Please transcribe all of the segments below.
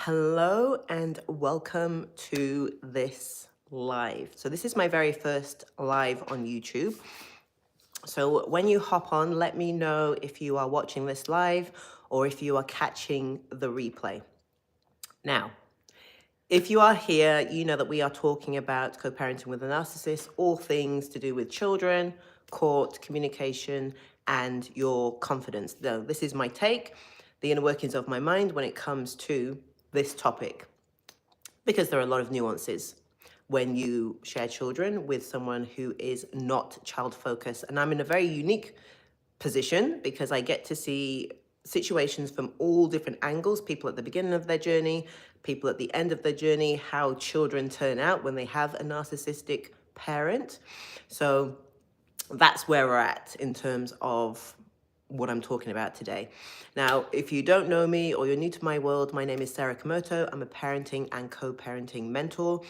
Hello and welcome to this live. So this is my very first live on YouTube. So when you hop on, let me know if you are watching this live or if you are catching the replay. Now, if you are here, you know that we are talking about co-parenting with a narcissist, all things to do with children, court, communication, and your confidence. Now, this is my take, the inner workings of my mind when it comes to this topic, because there are a lot of nuances when you share children with someone who is not child focused. And I'm in a very unique position because I get to see situations from all different angles, people at the beginning of their journey, people at the end of their journey, how children turn out when they have a narcissistic parent. So that's where we're at in terms of what I'm talking about today. Now, if you don't know me or you're new to my world, my name is Sarah Komoto. I'm a parenting and co-parenting mentor.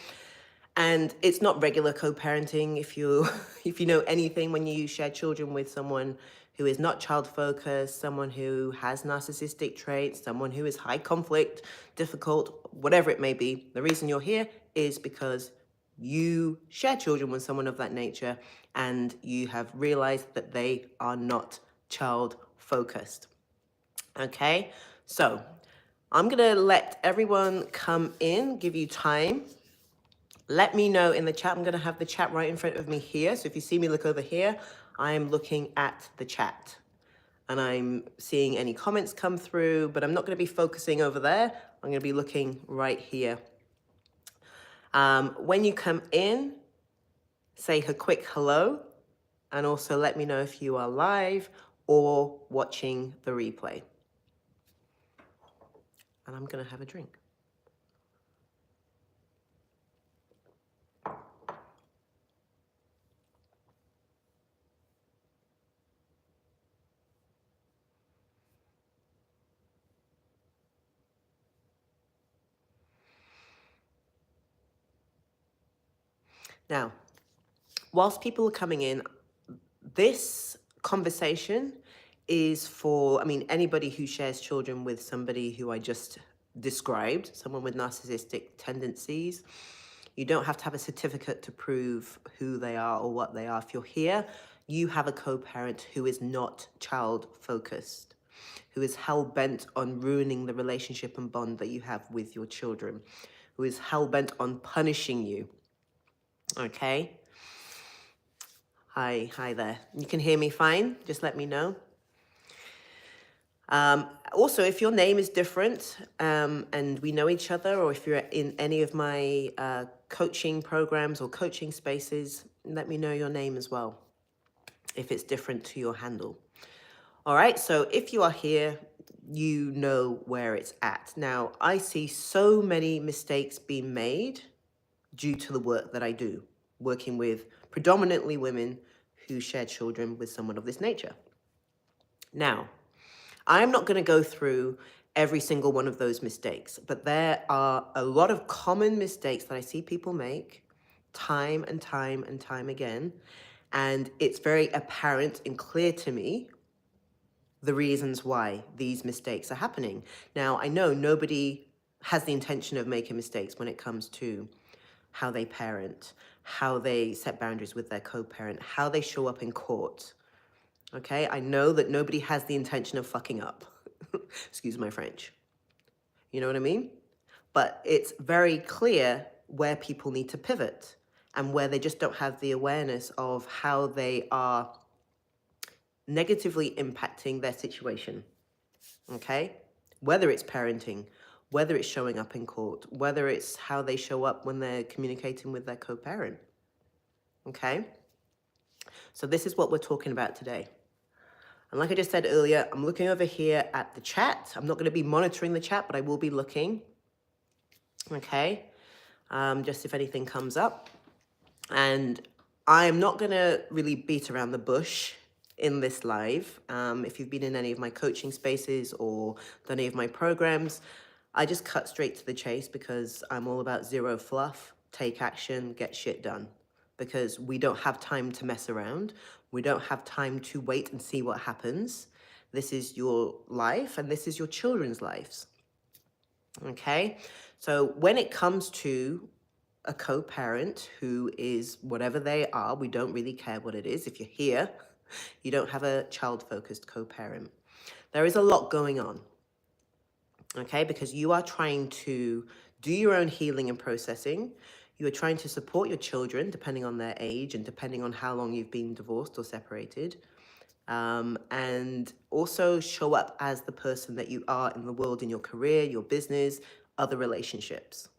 And it's not regular co-parenting. If you if you know anything, when you share children with someone who is not child focused, someone who has narcissistic traits, someone who is high conflict, difficult, whatever it may be, the reason you're here is because you share children with someone of that nature and you have realized that they are not child focused. Okay, so I'm gonna let everyone come in, give you time. Let me know in the chat. I'm gonna have the chat right in front of me here. So if you see me look over here, I am looking at the chat and I'm seeing any comments come through, but I'm not gonna be focusing over there. I'm gonna be looking right here. When you come in, say a quick hello, and also let me know if you are live or watching the replay. And I'm gonna have a drink. Now, whilst people are coming in, this conversation is for, anybody who shares children with somebody who I just described, someone with narcissistic tendencies. You don't have to have a certificate to prove who they are or what they are. If you're here, you have a co-parent who is not child focused, who is hell-bent on ruining the relationship and bond that you have with your children, who is hell-bent on punishing you. Okay? Hi there. You can hear me fine? Just let me know. Also, if your name is different and we know each other, or if you're in any of my coaching programs or coaching spaces, let me know your name as well, if it's different to your handle. All right, so if you are here, you know where it's at. Now, I see so many mistakes being made due to the work that I do, working with predominantly women who share children with someone of this nature. Now, I'm not going to go through every single one of those mistakes, but there are a lot of common mistakes that I see people make time and time and time again. And it's very apparent and clear to me the reasons why these mistakes are happening. Now, I know nobody has the intention of making mistakes when it comes to how they parent, how they set boundaries with their co-parent, how they show up in court. Okay, I know that nobody has the intention of fucking up. Excuse my French. You know what I mean? But it's very clear where people need to pivot and where they just don't have the awareness of how they are negatively impacting their situation. Okay? Whether it's parenting, whether it's showing up in court, whether it's how they show up when they're communicating with their co-parent. Okay? So this is what we're talking about today. And like I just said earlier, I'm looking over here at the chat. I'm not going to be monitoring the chat, but I will be looking. Okay? Just if anything comes up. And I'm not going to really beat around the bush in this live. If you've been in any of my coaching spaces or done any of my programs, I just cut straight to the chase because I'm all about zero fluff, take action, get shit done. Because we don't have time to mess around. We don't have time to wait and see what happens. This is your life and this is your children's lives. Okay, so when it comes to a co-parent who is whatever they are, we don't really care what it is. If you're here, you don't have a child-focused co-parent. There is a lot going on, okay, because you are trying to do your own healing and processing. You are trying to support your children, depending on their age and depending on how long you've been divorced or separated. And also show up as the person that you are in the world, in your career, your business, other relationships.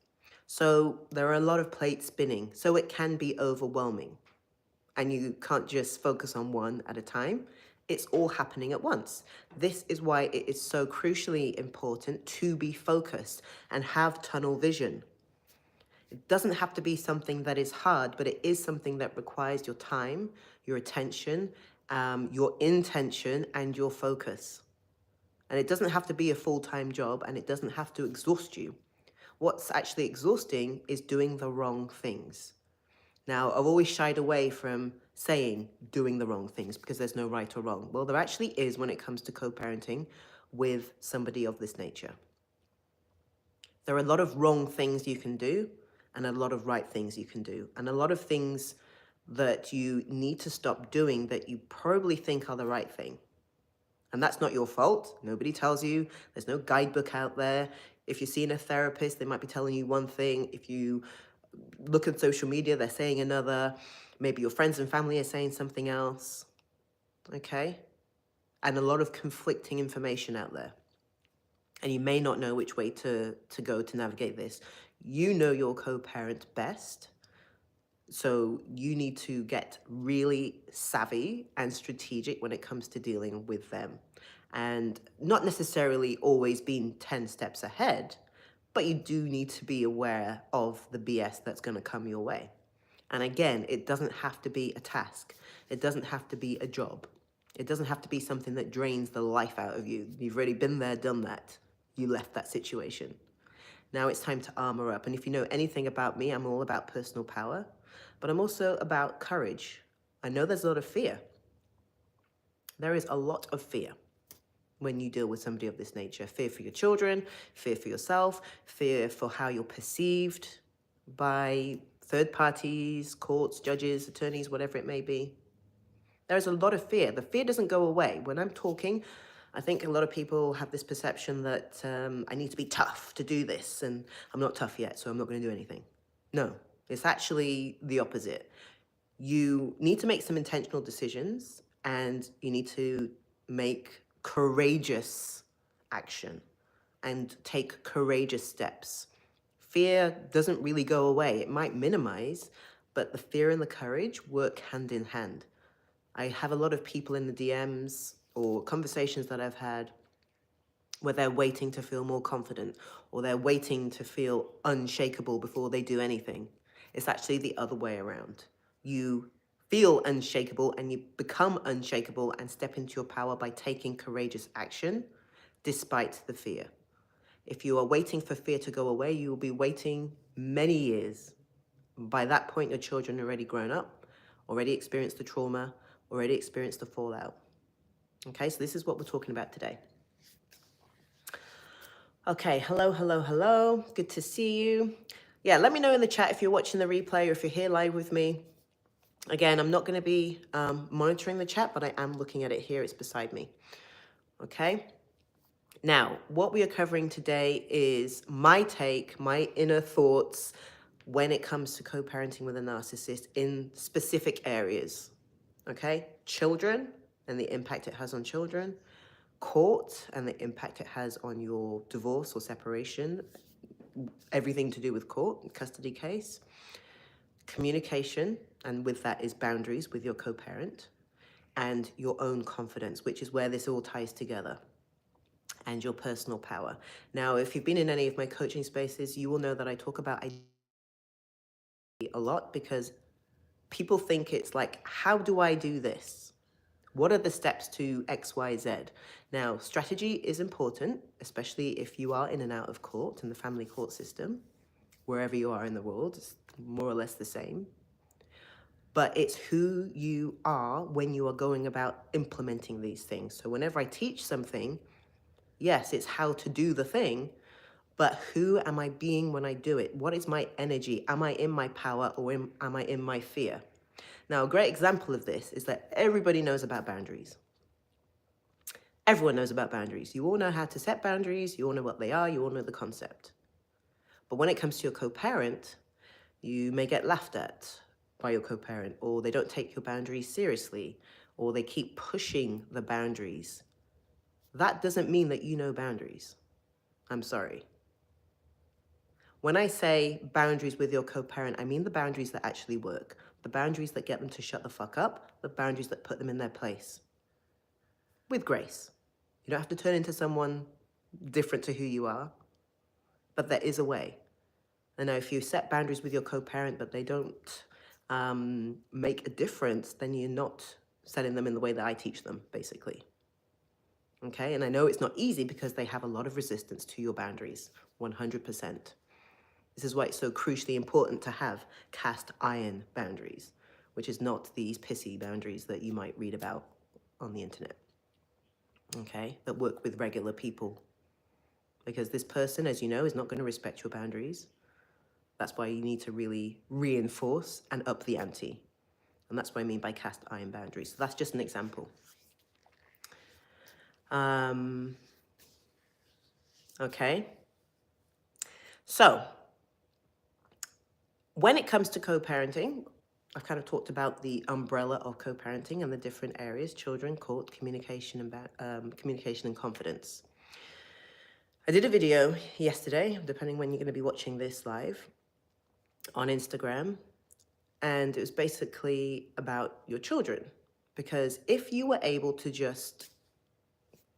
So there are a lot of plates spinning, so it can be overwhelming. And you can't just focus on one at a time. It's all happening at once. This is why it is so crucially important to be focused and have tunnel vision. It doesn't have to be something that is hard, but it is something that requires your time, your attention, your intention, and your focus. And it doesn't have to be a full-time job, and it doesn't have to exhaust you. What's actually exhausting is doing the wrong things. Now, I've always shied away from saying doing the wrong things because there's no right or wrong. Well, there actually is when it comes to co-parenting with somebody of this nature. There are a lot of wrong things you can do and a lot of right things you can do, and a lot of things that you need to stop doing that you probably think are the right thing. And that's not your fault. Nobody tells you. There's no guidebook out there. If you're seeing a therapist, they might be telling you one thing. If you look at social media, they're saying another. Maybe your friends and family are saying something else. Okay? And a lot of conflicting information out there. And you may not know which way to go to navigate this. You know your co-parent best. So you need to get really savvy and strategic when it comes to dealing with them. And not necessarily always being 10 steps ahead, but you do need to be aware of the BS that's going to come your way. And again, it doesn't have to be a task. It doesn't have to be a job. It doesn't have to be something that drains the life out of you. You've already been there, done that. You left that situation. Now it's time to armor up. And if you know anything about me, I'm all about personal power, but I'm also about courage. I know there's a lot of fear. There is a lot of fear when you deal with somebody of this nature. Fear for your children, fear for yourself, fear for how you're perceived by third parties, courts, judges, attorneys, whatever it may be. There's a lot of fear. The fear doesn't go away. When I'm talking, I think a lot of people have this perception that I need to be tough to do this, and I'm not tough yet, so I'm not going to do anything. No, it's actually the opposite. You need to make some intentional decisions, and you need to make courageous action and take courageous steps. Fear doesn't really go away. It might minimize, but the fear and the courage work hand in hand. I have a lot of people in the DMs or conversations that I've had where they're waiting to feel more confident, or they're waiting to feel unshakable before they do anything. It's actually the other way around. You feel unshakable and you become unshakable and step into your power by taking courageous action despite the fear. If you are waiting for fear to go away, you will be waiting many years. By that point, your children are already grown up, already experienced the trauma, already experienced the fallout. Okay, so this is what we're talking about today. Okay, hello, hello, hello. Good to see you. Yeah, let me know in the chat if you're watching the replay or if you're here live with me. Again, I'm not going to be monitoring the chat, but I am looking at it here. It's beside me. Okay. Now, what we are covering today is my take, my inner thoughts when it comes to co-parenting with a narcissist in specific areas. Okay. Children and the impact it has on children. Court and the impact it has on your divorce or separation. Everything to do with court, custody case. Communication, and with that is boundaries with your co-parent, and your own confidence, which is where this all ties together, and your personal power. Now, if you've been in any of my coaching spaces, you will know that I talk about identity a lot, because people think it's like, how do I do this? What are the steps to X, Y, Z? Now, strategy is important, especially if you are in and out of court, in the family court system, wherever you are in the world. It's more or less the same. But it's who you are when you are going about implementing these things. So whenever I teach something, yes, it's how to do the thing, but who am I being when I do it? What is my energy? Am I in my power or am I in my fear? Now, a great example of this is that everybody knows about boundaries. Everyone knows about boundaries. You all know how to set boundaries. You all know what they are. You all know the concept. But when it comes to your co-parent, you may get laughed at by your co-parent, or they don't take your boundaries seriously, or they keep pushing the boundaries. That doesn't mean that you know boundaries. I'm sorry. When I say boundaries with your co-parent, I mean the boundaries that actually work, the boundaries that get them to shut the fuck up, the boundaries that put them in their place. With grace. You don't have to turn into someone different to who you are, but there is a way. I know if you set boundaries with your co-parent, but they don't make a difference, then you're not setting them in the way that I teach them, basically. Okay, and I know it's not easy because they have a lot of resistance to your boundaries, 100%. This is why it's so crucially important to have cast iron boundaries, which is not these pissy boundaries that you might read about on the internet, okay, that work with regular people. Because this person, as you know, is not going to respect your boundaries. That's why you need to really reinforce and up the ante. And that's what I mean by cast iron boundaries. So that's just an example. Okay. So when it comes to co-parenting, I've kind of talked about the umbrella of co-parenting and the different areas: children, court, communication, and confidence. I did a video yesterday, depending when you're going to be watching this live, on Instagram, and it was basically about your children. Because if you were able to just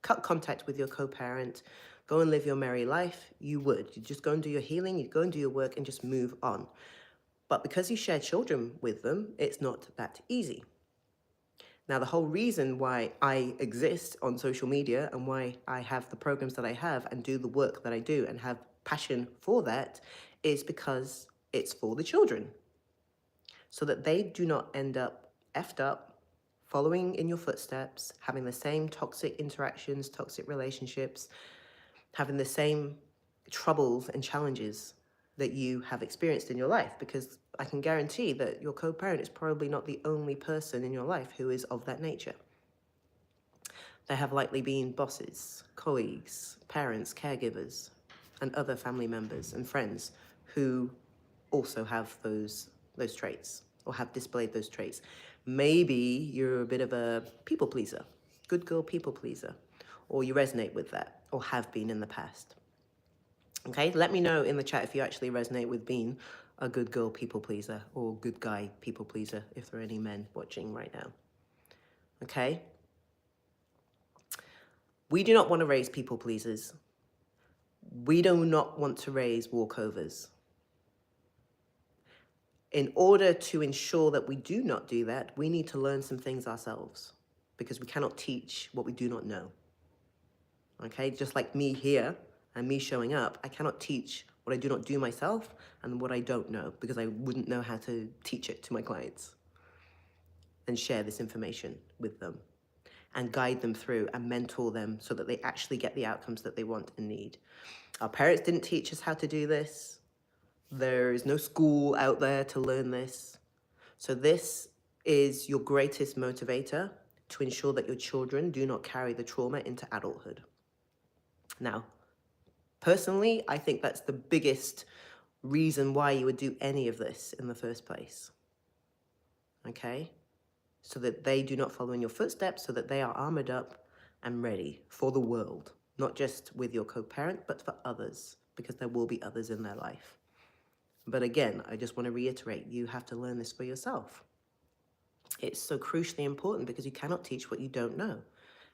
cut contact with your co-parent, go and live your merry life, you would. You'd just go and do your healing, you'd go and do your work and just move on. But because you share children with them, it's not that easy. Now, the whole reason why I exist on social media and why I have the programs that I have and do the work that I do and have passion for that is because it's for the children. So that they do not end up effed up, following in your footsteps, having the same toxic interactions, toxic relationships, having the same troubles and challenges that you have experienced in your life. Because I can guarantee that your co-parent is probably not the only person in your life who is of that nature. There have likely been bosses, colleagues, parents, caregivers, and other family members and friends who also have those traits or have displayed those traits. Maybe you're a bit of a people pleaser, good girl people pleaser, or you resonate with that or have been in the past. Okay, let me know in the chat if you actually resonate with being a good girl people pleaser or good guy people pleaser, if there are any men watching right now. Okay? We do not want to raise people pleasers. We do not want to raise walkovers. In order to ensure that we do not do that, we need to learn some things ourselves, because we cannot teach what we do not know. Okay, just like me here and me showing up, I cannot teach what I do not do myself and what I don't know, because I wouldn't know how to teach it to my clients and share this information with them and guide them through and mentor them so that they actually get the outcomes that they want and need. Our parents didn't teach us how to do this. There is no school out there to learn this. So this is your greatest motivator to ensure that your children do not carry the trauma into adulthood. Now, personally, I think that's the biggest reason why you would do any of this in the first place. Okay? So that they do not follow in your footsteps, so that they are armored up and ready for the world, not just with your co-parent, but for others, because there will be others in their life. But again, I just want to reiterate, you have to learn this for yourself. It's so crucially important because you cannot teach what you don't know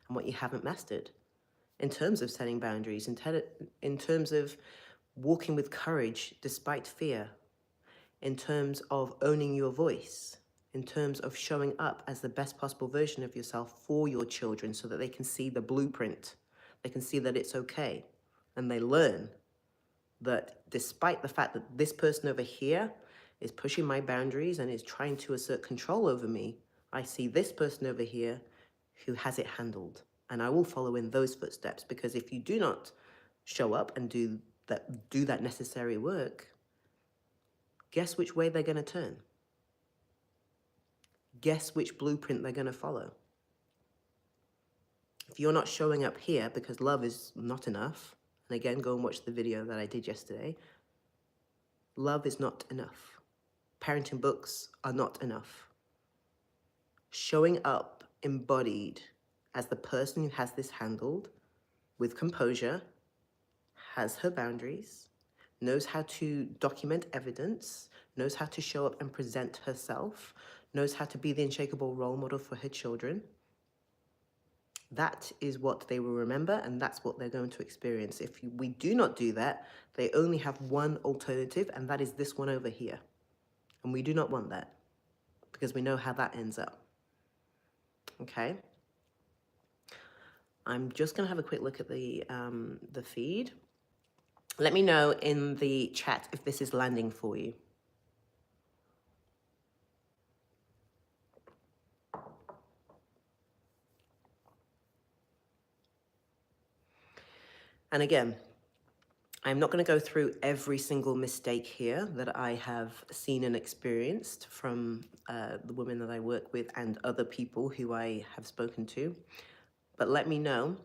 and what you haven't mastered. In terms of setting boundaries, in terms of walking with courage despite fear, in terms of owning your voice, in terms of showing up as the best possible version of yourself for your children so that they can see the blueprint, they can see that it's okay, and they learn that despite the fact that this person over here is pushing my boundaries and is trying to assert control over me, I see this person over here who has it handled. And I will follow in those footsteps, because if you do not show up and do that do that necessary work, guess which way they're going to turn? Guess which blueprint they're going to follow? If you're not showing up here because love is not enough, and again, go and watch the video that I did yesterday, love is not enough. Parenting books are not enough. Showing up embodied as the person who has this handled with composure, has her boundaries, knows how to document evidence, knows how to show up and present herself, knows how to be the unshakable role model for her children. That is what they will remember, and that's what they're going to experience. If we do not do that, they only have one alternative, and that is this one over here. And we do not want that, because we know how that ends up. Okay? I'm just going to have a quick look at the feed. Let me know in the chat if this is landing for you. And again, I'm not going to go through every single mistake here that I have seen and experienced from the women that I work with and other people who I have spoken to. But let me know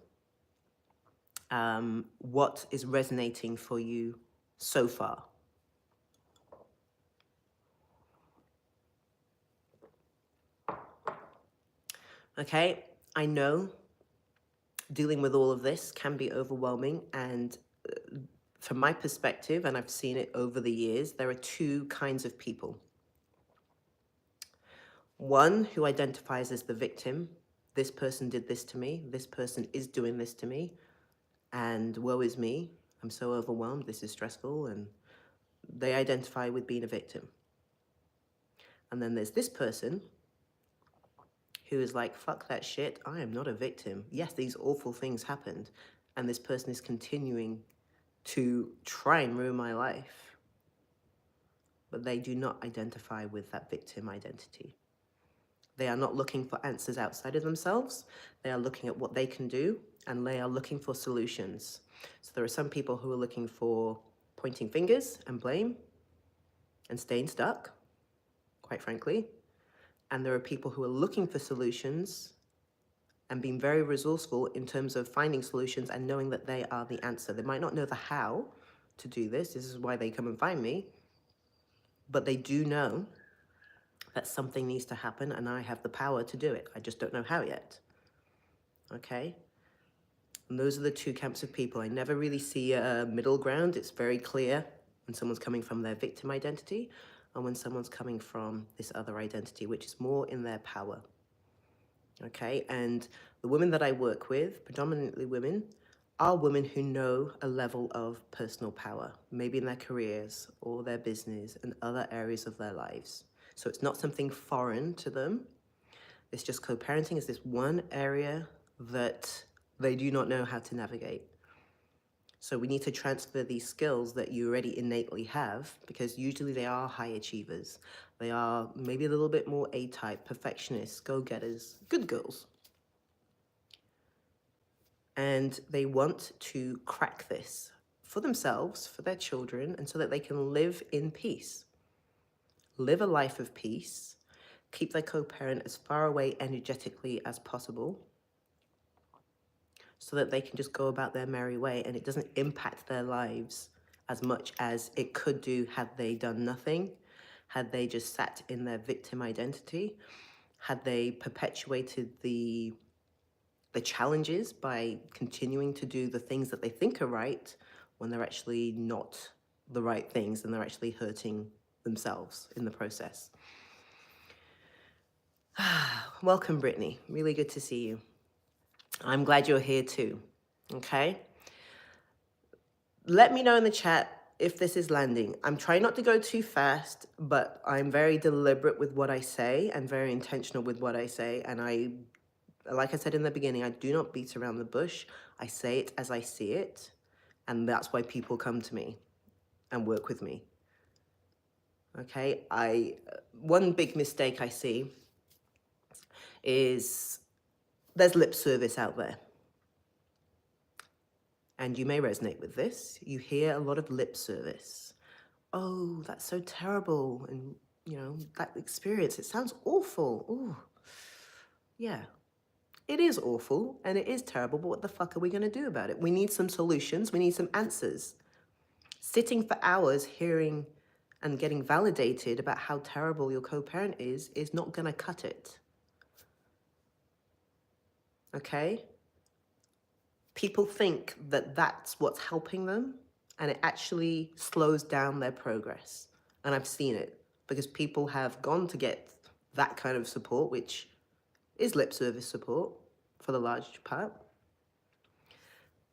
what is resonating for you so far. Okay, I know dealing with all of this can be overwhelming, and from my perspective, and I've seen it over the years, there are two kinds of people. One who identifies as the victim. This person did this to me. This person is doing this to me. And woe is me. I'm so overwhelmed. This is stressful. And they identify with being a victim. And then there's this person who is like, fuck that shit. I am not a victim. Yes, these awful things happened. And this person is continuing to try and ruin my life. But they do not identify with that victim identity. They are not looking for answers outside of themselves. They are looking at what they can do, and they are looking for solutions. So there are some people who are looking for pointing fingers and blame and staying stuck, quite frankly. And there are people who are looking for solutions and being very resourceful in terms of finding solutions and knowing that they are the answer. They might not know the how to do this. This is why they come and find me. But they do know that something needs to happen, and I have the power to do it. I just don't know how yet. Okay? And those are the two camps of people. I never really see a middle ground. It's very clear when someone's coming from their victim identity and when someone's coming from this other identity, which is more in their power. Okay? And the women that I work with, predominantly women, are women who know a level of personal power, maybe in their careers or their business and other areas of their lives. So it's not something foreign to them. It's just co-parenting is this one area that they do not know how to navigate. So we need to transfer these skills that you already innately have, because usually they are high achievers. They are maybe a little bit more A-type, perfectionists, go-getters, good girls. And they want to crack this for themselves, for their children, and so that they can live in peace. Live a life of peace, keep their co-parent as far away energetically as possible so that they can just go about their merry way and it doesn't impact their lives as much as it could do had they done nothing, had they just sat in their victim identity, had they perpetuated the challenges by continuing to do the things that they think are right when they're actually not the right things and they're actually hurting themselves in the process. Welcome, Brittany. Really good to see you. I'm glad you're here too, okay? Let me know in the chat if this is landing. I'm trying not to go too fast, but I'm very deliberate with what I say and very intentional with what I say. And like I said in the beginning, I do not beat around the bush. I say it as I see it. And that's why people come to me and work with me. Okay, one big mistake I see is there's lip service out there. And you may resonate with this. You hear a lot of lip service. Oh, that's so terrible. And, that experience, it sounds awful. Ooh, yeah, it is awful and it is terrible, but what the fuck are we going to do about it? We need some solutions. We need some answers. Sitting for hours hearing and getting validated about how terrible your co-parent is not going to cut it. Okay? People think that that's what's helping them, and it actually slows down their progress. And I've seen it because people have gone to get that kind of support, which is lip service support for the large part.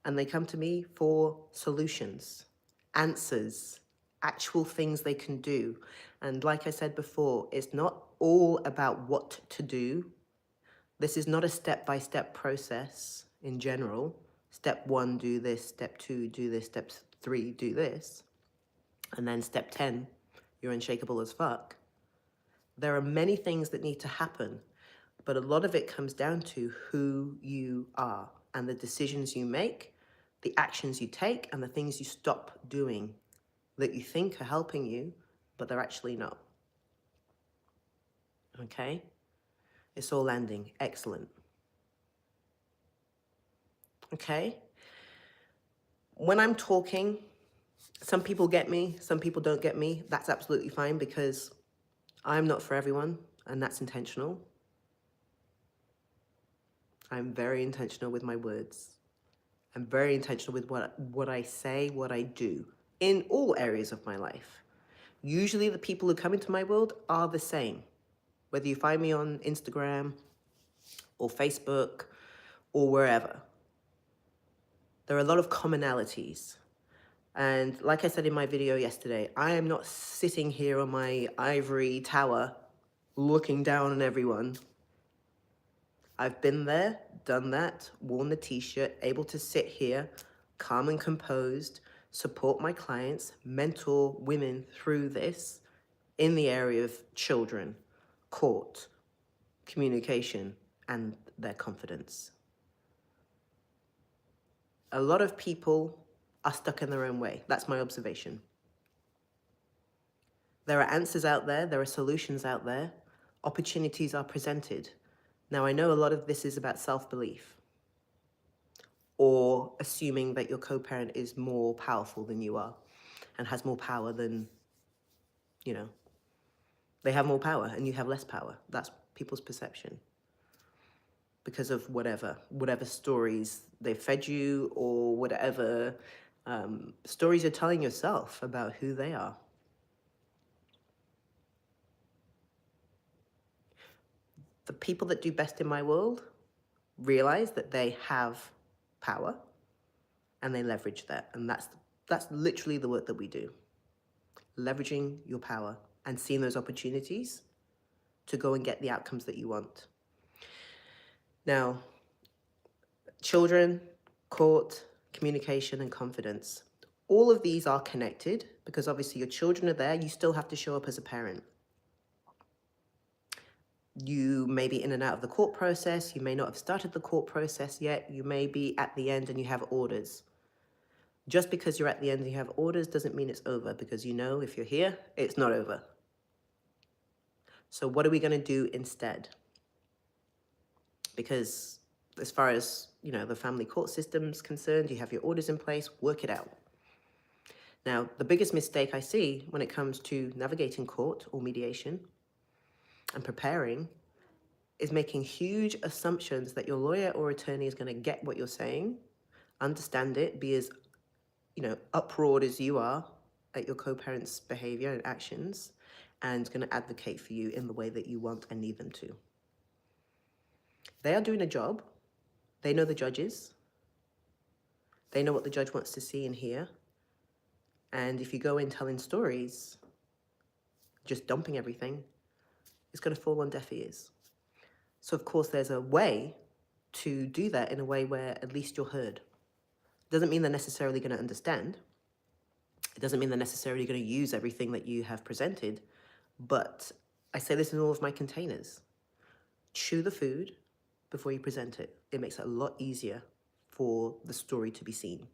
And they come to me for solutions, answers, actual things they can do. And like I said before, it's not all about what to do. This is not a step-by-step process in general. Step 1, do this. Step 2, do this. Step 3, do this. And then step 10, you're unshakable as fuck. There are many things that need to happen, but a lot of it comes down to who you are and the decisions you make, the actions you take, and the things you stop doing that you think are helping you, but they're actually not. Okay? It's all landing. Excellent. Okay? When I'm talking, some people get me, some people don't get me. That's absolutely fine because I'm not for everyone, and that's intentional. I'm very intentional with my words. I'm very intentional with what I say, what I do in all areas of my life. Usually the people who come into my world are the same. Whether you find me on Instagram or Facebook or wherever. There are a lot of commonalities. And like I said in my video yesterday, I am not sitting here on my ivory tower looking down on everyone. I've been there, done that, worn the t-shirt, able to sit here, calm and composed, support my clients, mentor women through this in the area of children, court, communication, and their confidence. A lot of people are stuck in their own way. That's my observation. There are answers out there, there are solutions out there, opportunities are presented. Now, I know a lot of this is about self-belief or assuming that your co-parent is more powerful than you are and has more power than, they have more power and you have less power. That's people's perception because of whatever stories they've fed you or whatever stories you're telling yourself about who they are. The people that do best in my world realize that they have power and they leverage that. And that's literally the work that we do. Leveraging your power and seeing those opportunities to go and get the outcomes that you want. Now, children, court, communication, and confidence. All of these are connected because obviously your children are there. You still have to show up as a parent. You may be in and out of the court process. You may not have started the court process yet. You may be at the end and you have orders. Just because you're at the end and you have orders doesn't mean it's over, because if you're here, it's not over. So what are we going to do instead? Because as far as, the family court system's concerned, you have your orders in place, work it out. Now, the biggest mistake I see when it comes to navigating court or mediation and preparing is making huge assumptions that your lawyer or attorney is going to get what you're saying, understand it, be as, uproared as you are at your co-parent's behavior and actions, and going to advocate for you in the way that you want and need them to. They are doing a job. They know the judges. They know what the judge wants to see and hear. And if you go in telling stories, just dumping everything, it's going to fall on deaf ears. So of course there's a way to do that in a way where at least you're heard. Doesn't mean they're necessarily going to understand. It doesn't mean they're necessarily going to use everything that you have presented. But I say this in all of my containers. Chew the food before you present it. It makes it a lot easier for the story to be seen.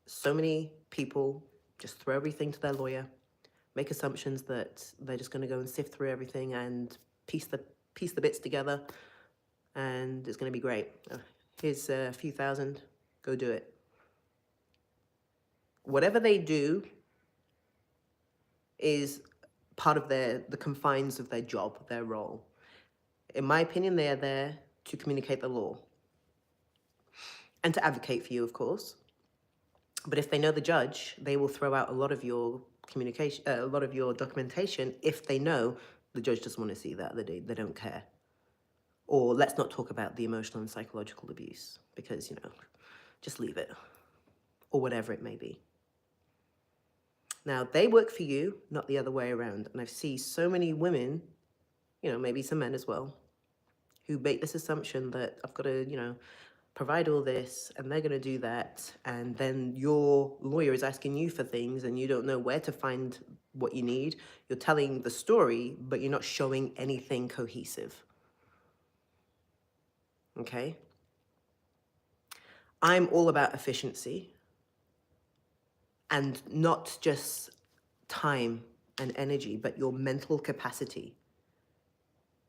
So many people just throw everything to their lawyer, make assumptions that they're just going to go and sift through everything and piece the bits together, and it's going to be great. Here's a few thousand, go do it. Whatever they do is part of the confines of their job, their role. In my opinion, they are there to communicate the law and to advocate for you, of course. But if they know the judge, they will throw out a lot of your communication, a lot of your documentation, if they know the judge doesn't want to see that, they don't care. Or let's not talk about the emotional and psychological abuse, because, just leave it, or whatever it may be. Now, they work for you, not the other way around. And I see so many women, maybe some men as well, who make this assumption that I've got to, provide all this and they're going to do that. And then your lawyer is asking you for things and you don't know where to find what you need. You're telling the story, but you're not showing anything cohesive. Okay? I'm all about efficiency and not just time and energy, but your mental capacity.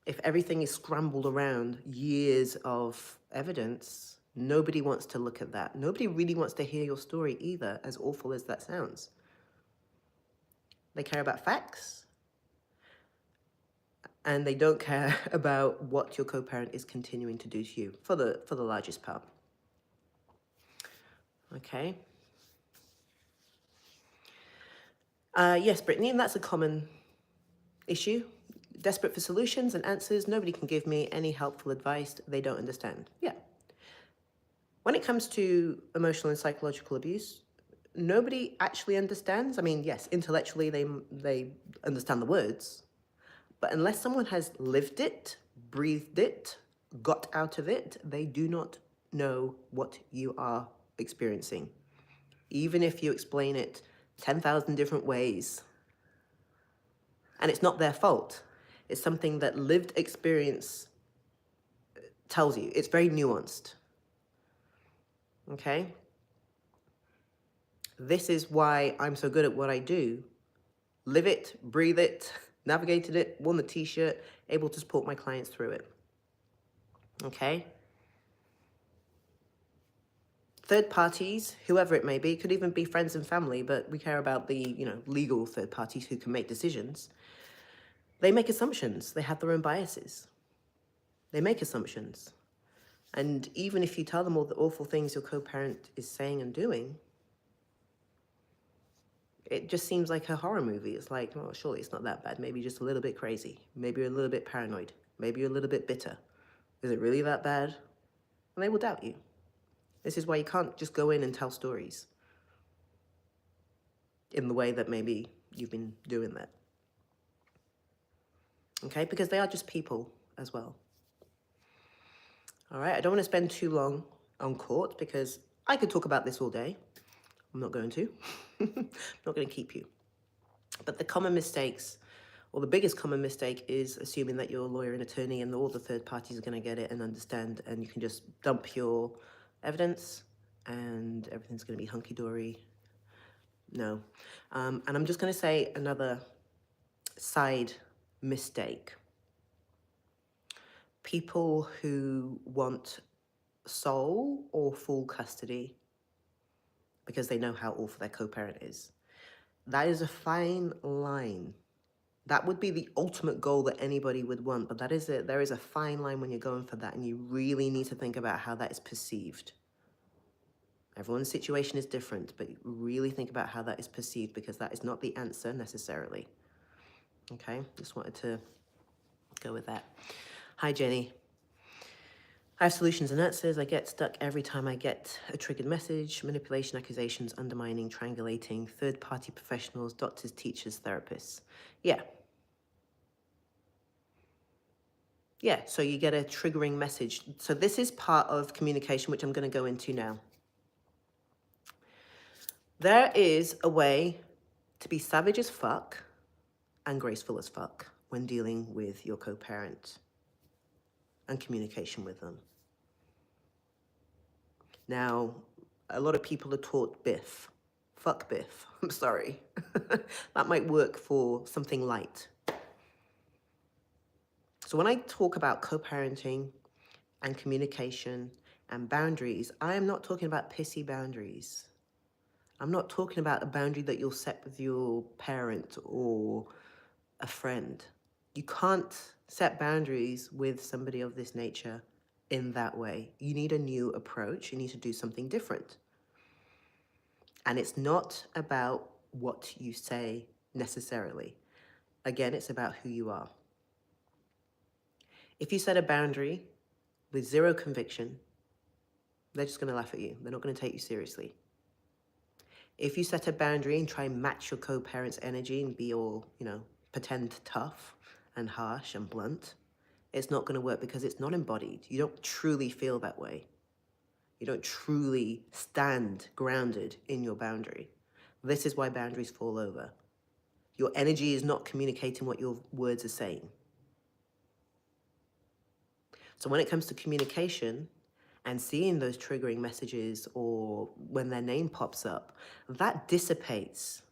If everything is scrambled around years of evidence, nobody wants to look at that. Nobody really wants to hear your story either, as awful as that sounds. They care about facts, and they don't care about what your co-parent is continuing to do to you, for the largest part. Okay. Yes, Brittany, and that's a common issue. Desperate for solutions and answers. Nobody can give me any helpful advice. They don't understand. Yeah. When it comes to emotional and psychological abuse, nobody actually understands. I mean, yes, intellectually they understand the words, but unless someone has lived it, breathed it, got out of it, they do not know what you are experiencing. Even if you explain it 10,000 different ways. And it's not their fault. It's something that lived experience tells you. It's very nuanced. Okay? This is why I'm so good at what I do. Live it, breathe it, navigated it, won the t-shirt, able to support my clients through it. Okay? Third parties, whoever it may be, could even be friends and family, but we care about the, legal third parties who can make decisions. They make assumptions. They have their own biases. They make assumptions. And even if you tell them all the awful things your co-parent is saying and doing, it just seems like a horror movie. It's like, oh, surely it's not that bad. Maybe just a little bit crazy. Maybe you're a little bit paranoid. Maybe you're a little bit bitter. Is it really that bad? And they will doubt you. This is why you can't just go in and tell stories in the way that maybe you've been doing that. Okay, because they are just people as well. All right, I don't want to spend too long on court because I could talk about this all day. I'm not going to. I'm not going to keep you. But the common mistakes, or the biggest common mistake, is assuming that you're a lawyer and attorney and all the third parties are going to get it and understand, and you can just dump your evidence and everything's going to be hunky-dory. No. And I'm just going to say another side mistake. People who want sole or full custody because they know how awful their co-parent is. That is a fine line. That would be the ultimate goal that anybody would want, but there is a fine line when you're going for that, and you really need to think about how that is perceived. Everyone's situation is different, but really think about how that is perceived, because that is not the answer necessarily. Okay, just wanted to go with that. Hi, Jenny. I have solutions and answers. I get stuck every time I get a triggered message: manipulation, accusations, undermining, triangulating, third-party professionals, doctors, teachers, therapists. Yeah, so you get a triggering message. So this is part of communication, which I'm going to go into now. There is a way to be savage as fuck and graceful as fuck when dealing with your co-parent and communication with them. Now, a lot of people are taught Biff. Fuck Biff. I'm sorry. That might work for something light. So when I talk about co-parenting and communication and boundaries, I am not talking about pissy boundaries. I'm not talking about a boundary that you'll set with your parent or a friend. You can't set boundaries with somebody of this nature in that way. You need a new approach. You need to do something different. And it's not about what you say necessarily. Again, it's about who you are. If you set a boundary with zero conviction, they're just going to laugh at you. They're not going to take you seriously. If you set a boundary and try and match your co-parent's energy and be all, pretend tough and harsh and blunt, it's not going to work because it's not embodied. You don't truly feel that way. You don't truly stand grounded in your boundary. This is why boundaries fall over. Your energy is not communicating what your words are saying. So when it comes to communication and seeing those triggering messages or when their name pops up, that dissipates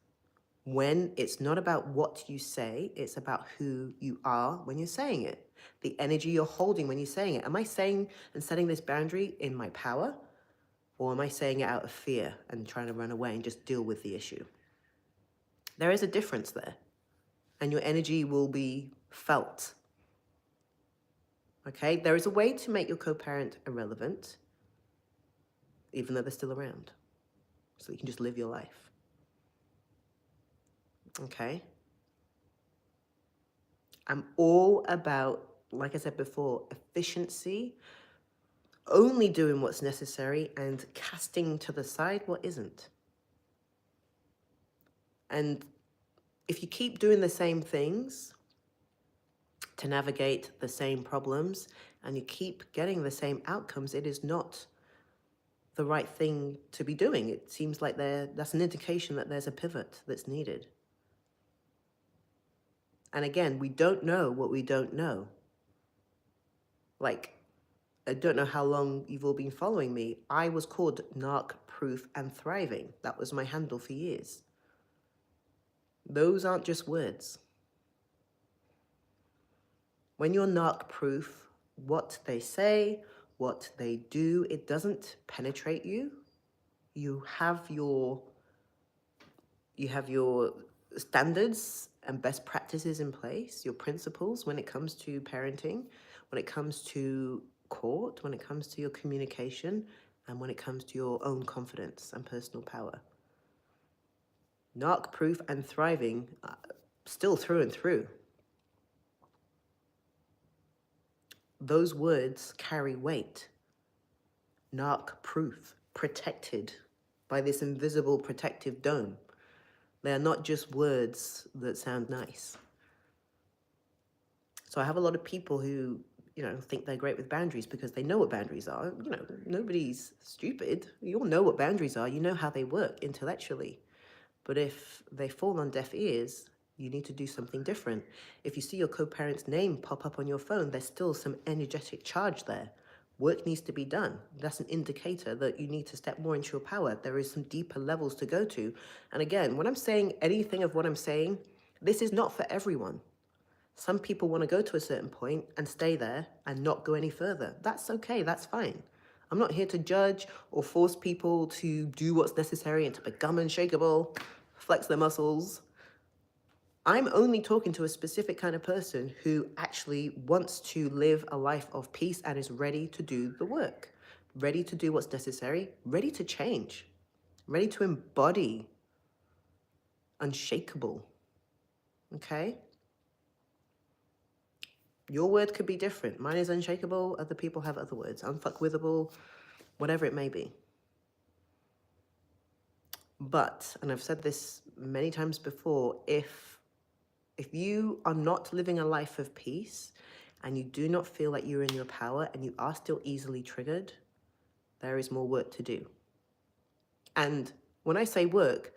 when it's not about what you say, it's about who you are when you're saying it. The energy you're holding when you're saying it. Am I saying and setting this boundary in my power? Or am I saying it out of fear and trying to run away and just deal with the issue? There is a difference there. And your energy will be felt. Okay? There is a way to make your co-parent irrelevant, even though they're still around. So you can just live your life. Okay? I'm all about, like I said before, efficiency, only doing what's necessary and casting to the side what isn't. And if you keep doing the same things to navigate the same problems and you keep getting the same outcomes, it is not the right thing to be doing. It seems like that's an indication that there's a pivot that's needed. And again, we don't know what we don't know. Like, I don't know how long you've all been following me. I was called Narc Proof and Thriving. That was my handle for years. Those aren't just words. When you're Narc Proof, what they say, what they do, it doesn't penetrate you. You have your standards and best practices in place, your principles when it comes to parenting, when it comes to court, when it comes to your communication, and when it comes to your own confidence and personal power. Narc Proof and Thriving, still through and through. Those words carry weight. Narc Proof, protected by this invisible protective dome. They are not just words that sound nice. So I have a lot of people who, think they're great with boundaries because they know what boundaries are. Nobody's stupid. You all know what boundaries are. You know how they work intellectually. But if they fall on deaf ears, you need to do something different. If you see your co-parent's name pop up on your phone, there's still some energetic charge there. Work needs to be done. That's an indicator that you need to step more into your power. There is some deeper levels to go to. And again, when I'm saying anything of what I'm saying, this is not for everyone. Some people want to go to a certain point and stay there and not go any further. That's okay. That's fine. I'm not here to judge or force people to do what's necessary and to become unshakable, flex their muscles. I'm only talking to a specific kind of person who actually wants to live a life of peace and is ready to do the work, ready to do what's necessary, ready to change, ready to embody unshakable. Okay? Your word could be different. Mine is unshakable. Other people have other words. Unfuckwithable, whatever it may be. But, and I've said this many times before, if you are not living a life of peace and you do not feel like you're in your power and you are still easily triggered, there is more work to do. And when I say work,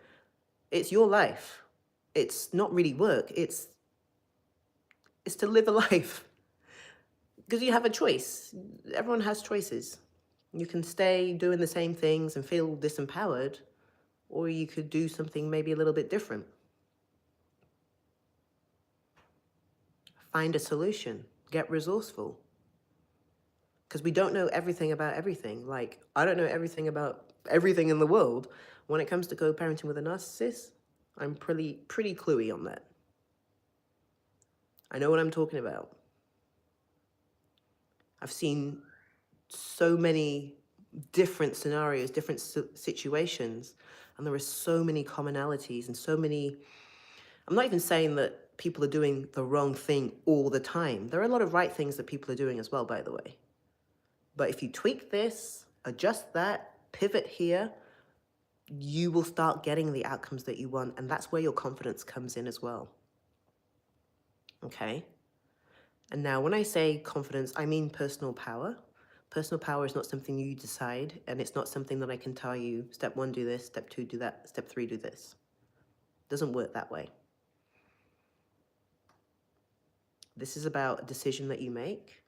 it's your life. It's not really work. It's to live a life. Because you have a choice. Everyone has choices. You can stay doing the same things and feel disempowered, or you could do something maybe a little bit different. Find a solution, get resourceful. Because we don't know everything about everything. Like, I don't know everything about everything in the world. When it comes to co-parenting with a narcissist, I'm pretty cluey on that. I know what I'm talking about. I've seen so many different scenarios, different situations, and there are so many commonalities and so many. I'm not even saying that people are doing the wrong thing all the time. There are a lot of right things that people are doing as well, by the way. But if you tweak this, adjust that, pivot here, you will start getting the outcomes that you want. And that's where your confidence comes in as well. Okay? And now when I say confidence, I mean personal power. Personal power is not something you decide, and it's not something that I can tell you, step 1, do this, step 2, do that, step 3, do this. It doesn't work that way. This is about a decision that you make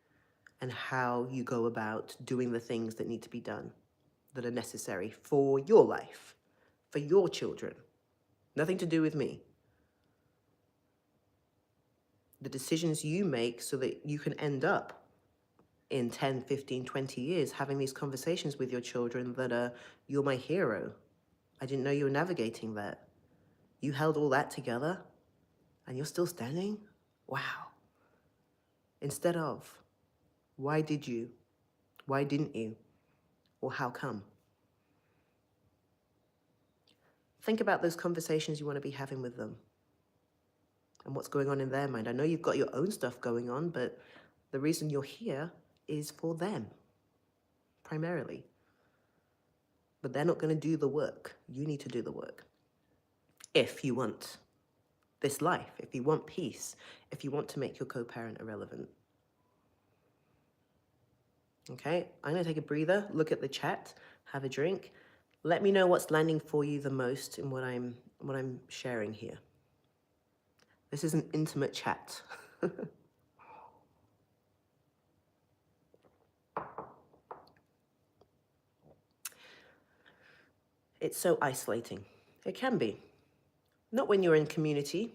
and how you go about doing the things that need to be done, that are necessary for your life, for your children. Nothing to do with me. The decisions you make so that you can end up in 10, 15, 20 years having these conversations with your children that are, you're my hero. I didn't know you were navigating that. You held all that together and you're still standing? Wow. Instead of, why did you? Why didn't you? Or how come? Think about those conversations you want to be having with them and what's going on in their mind. I know you've got your own stuff going on, but the reason you're here is for them, primarily. But they're not going to do the work. You need to do the work. If you want this life, if you want peace, if you want to make your co-parent irrelevant. Okay, I'm going to take a breather, look at the chat, have a drink. Let me know what's landing for you the most in what I'm sharing here. This is an intimate chat. It's so isolating. It can be. Not when you're in community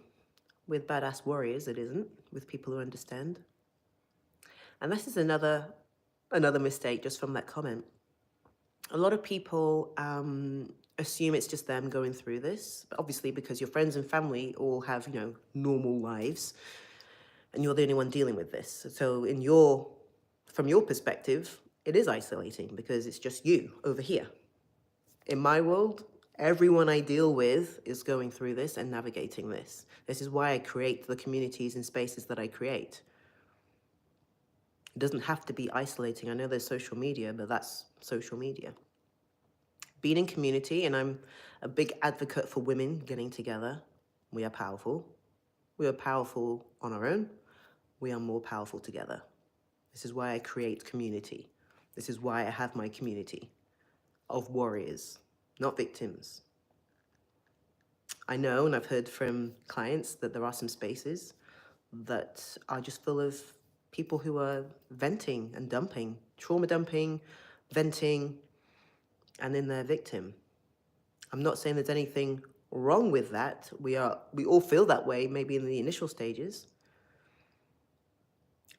with badass warriors, it isn't, with people who understand. And this is another mistake just from that comment. A lot of people assume it's just them going through this, obviously because your friends and family all have, normal lives, and you're the only one dealing with this. So from your perspective, it is isolating because it's just you over here. In my world, everyone I deal with is going through this and navigating this. This is why I create the communities and spaces that I create. It doesn't have to be isolating. I know there's social media, but that's social media. Being in community, and I'm a big advocate for women getting together. We are powerful. We are powerful on our own. We are more powerful together. This is why I create community. This is why I have my community of warriors, not victims. I know, and I've heard from clients that there are some spaces that are just full of people who are venting and dumping, trauma dumping, venting, and then they're victim. I'm not saying there's anything wrong with that. We all feel that way, maybe in the initial stages.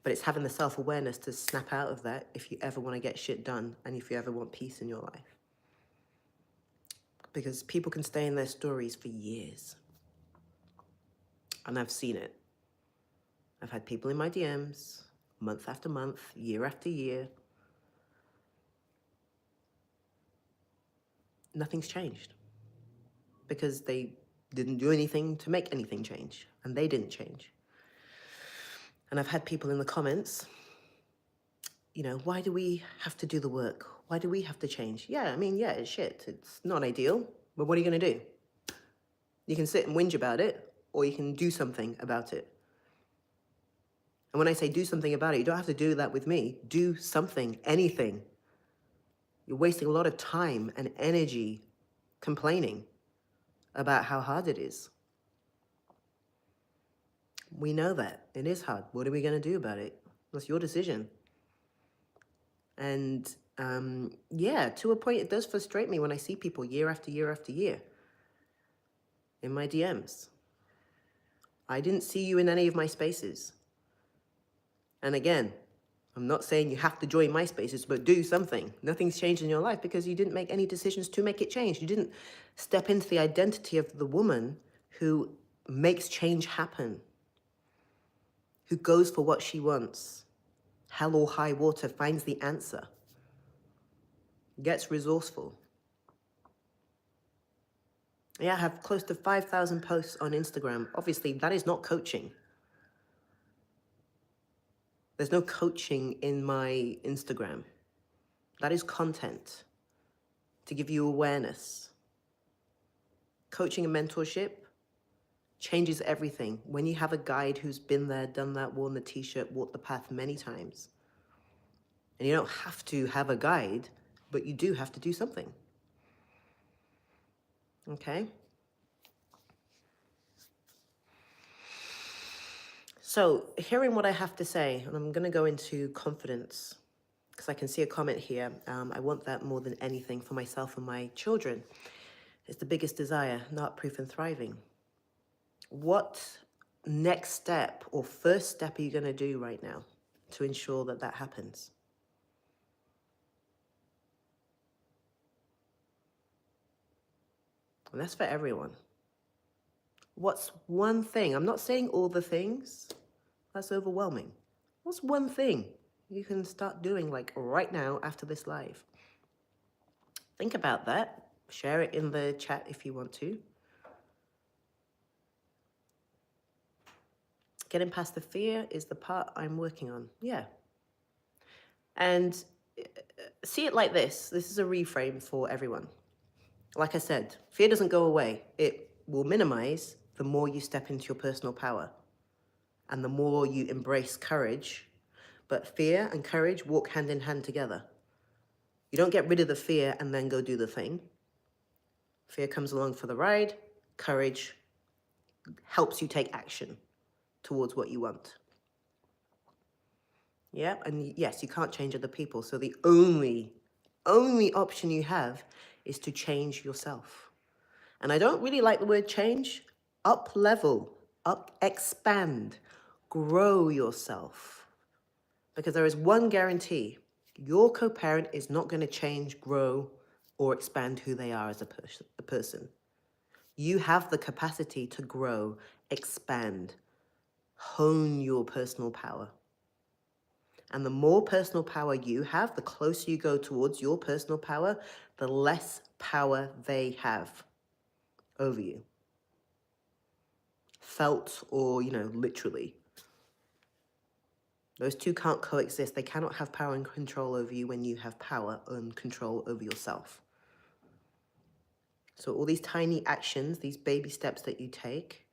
But it's having the self-awareness to snap out of that if you ever want to get shit done and if you ever want peace in your life. Because people can stay in their stories for years. And I've seen it. I've had people in my DMs, month after month, year after year. Nothing's changed. Because they didn't do anything to make anything change. And they didn't change. And I've had people in the comments, why do we have to do the work? Why do we have to change? Yeah, it's shit. It's not ideal. But what are you going to do? You can sit and whinge about it, or you can do something about it. And when I say do something about it, you don't have to do that with me. Do something, anything. You're wasting a lot of time and energy complaining about how hard it is. We know that. It is hard. What are we going to do about it? That's your decision. And Yeah, to a point, it does frustrate me when I see people year after year after year in my DMs. I didn't see you in any of my spaces. And again, I'm not saying you have to join my spaces, but do something. Nothing's changed in your life because you didn't make any decisions to make it change. You didn't step into the identity of the woman who makes change happen, who goes for what she wants, hell or high water, finds the answer, gets resourceful. Yeah, I have close to 5,000 posts on Instagram. Obviously, that is not coaching. There's no coaching in my Instagram. That is content to give you awareness. Coaching and mentorship changes everything. When you have a guide who's been there, done that, worn the t-shirt, walked the path many times. And you don't have to have a guide, but you do have to do something. Okay? So, hearing what I have to say, and I'm going to go into confidence, because I can see a comment here. I want that more than anything for myself and my children. It's the biggest desire, not proof and thriving. What next step or first step are you going to do right now to ensure that that happens? And that's for everyone. What's one thing? I'm not saying all the things. That's overwhelming. What's one thing you can start doing like right now after this live? Think about that. Share it in the chat if you want to. Getting past the fear is the part I'm working on. Yeah. And see it like this. This is a reframe for everyone. Like I said, fear doesn't go away. It will minimize the more you step into your personal power and the more you embrace courage. But fear and courage walk hand in hand together. You don't get rid of the fear and then go do the thing. Fear comes along for the ride. Courage helps you take action towards what you want. Yeah, and yes, you can't change other people. So the only option you have is to change yourself. And I don't really like the word change. Up level, expand, grow yourself. Because there is one guarantee. Your co-parent is not going to change, grow, or expand who they are as a person. You have the capacity to grow, expand, hone your personal power. And the more personal power you have, the closer you go towards your personal power, the less power they have over you. Felt or, literally. Those two can't coexist. They cannot have power and control over you when you have power and control over yourself. So all these tiny actions, these baby steps that you take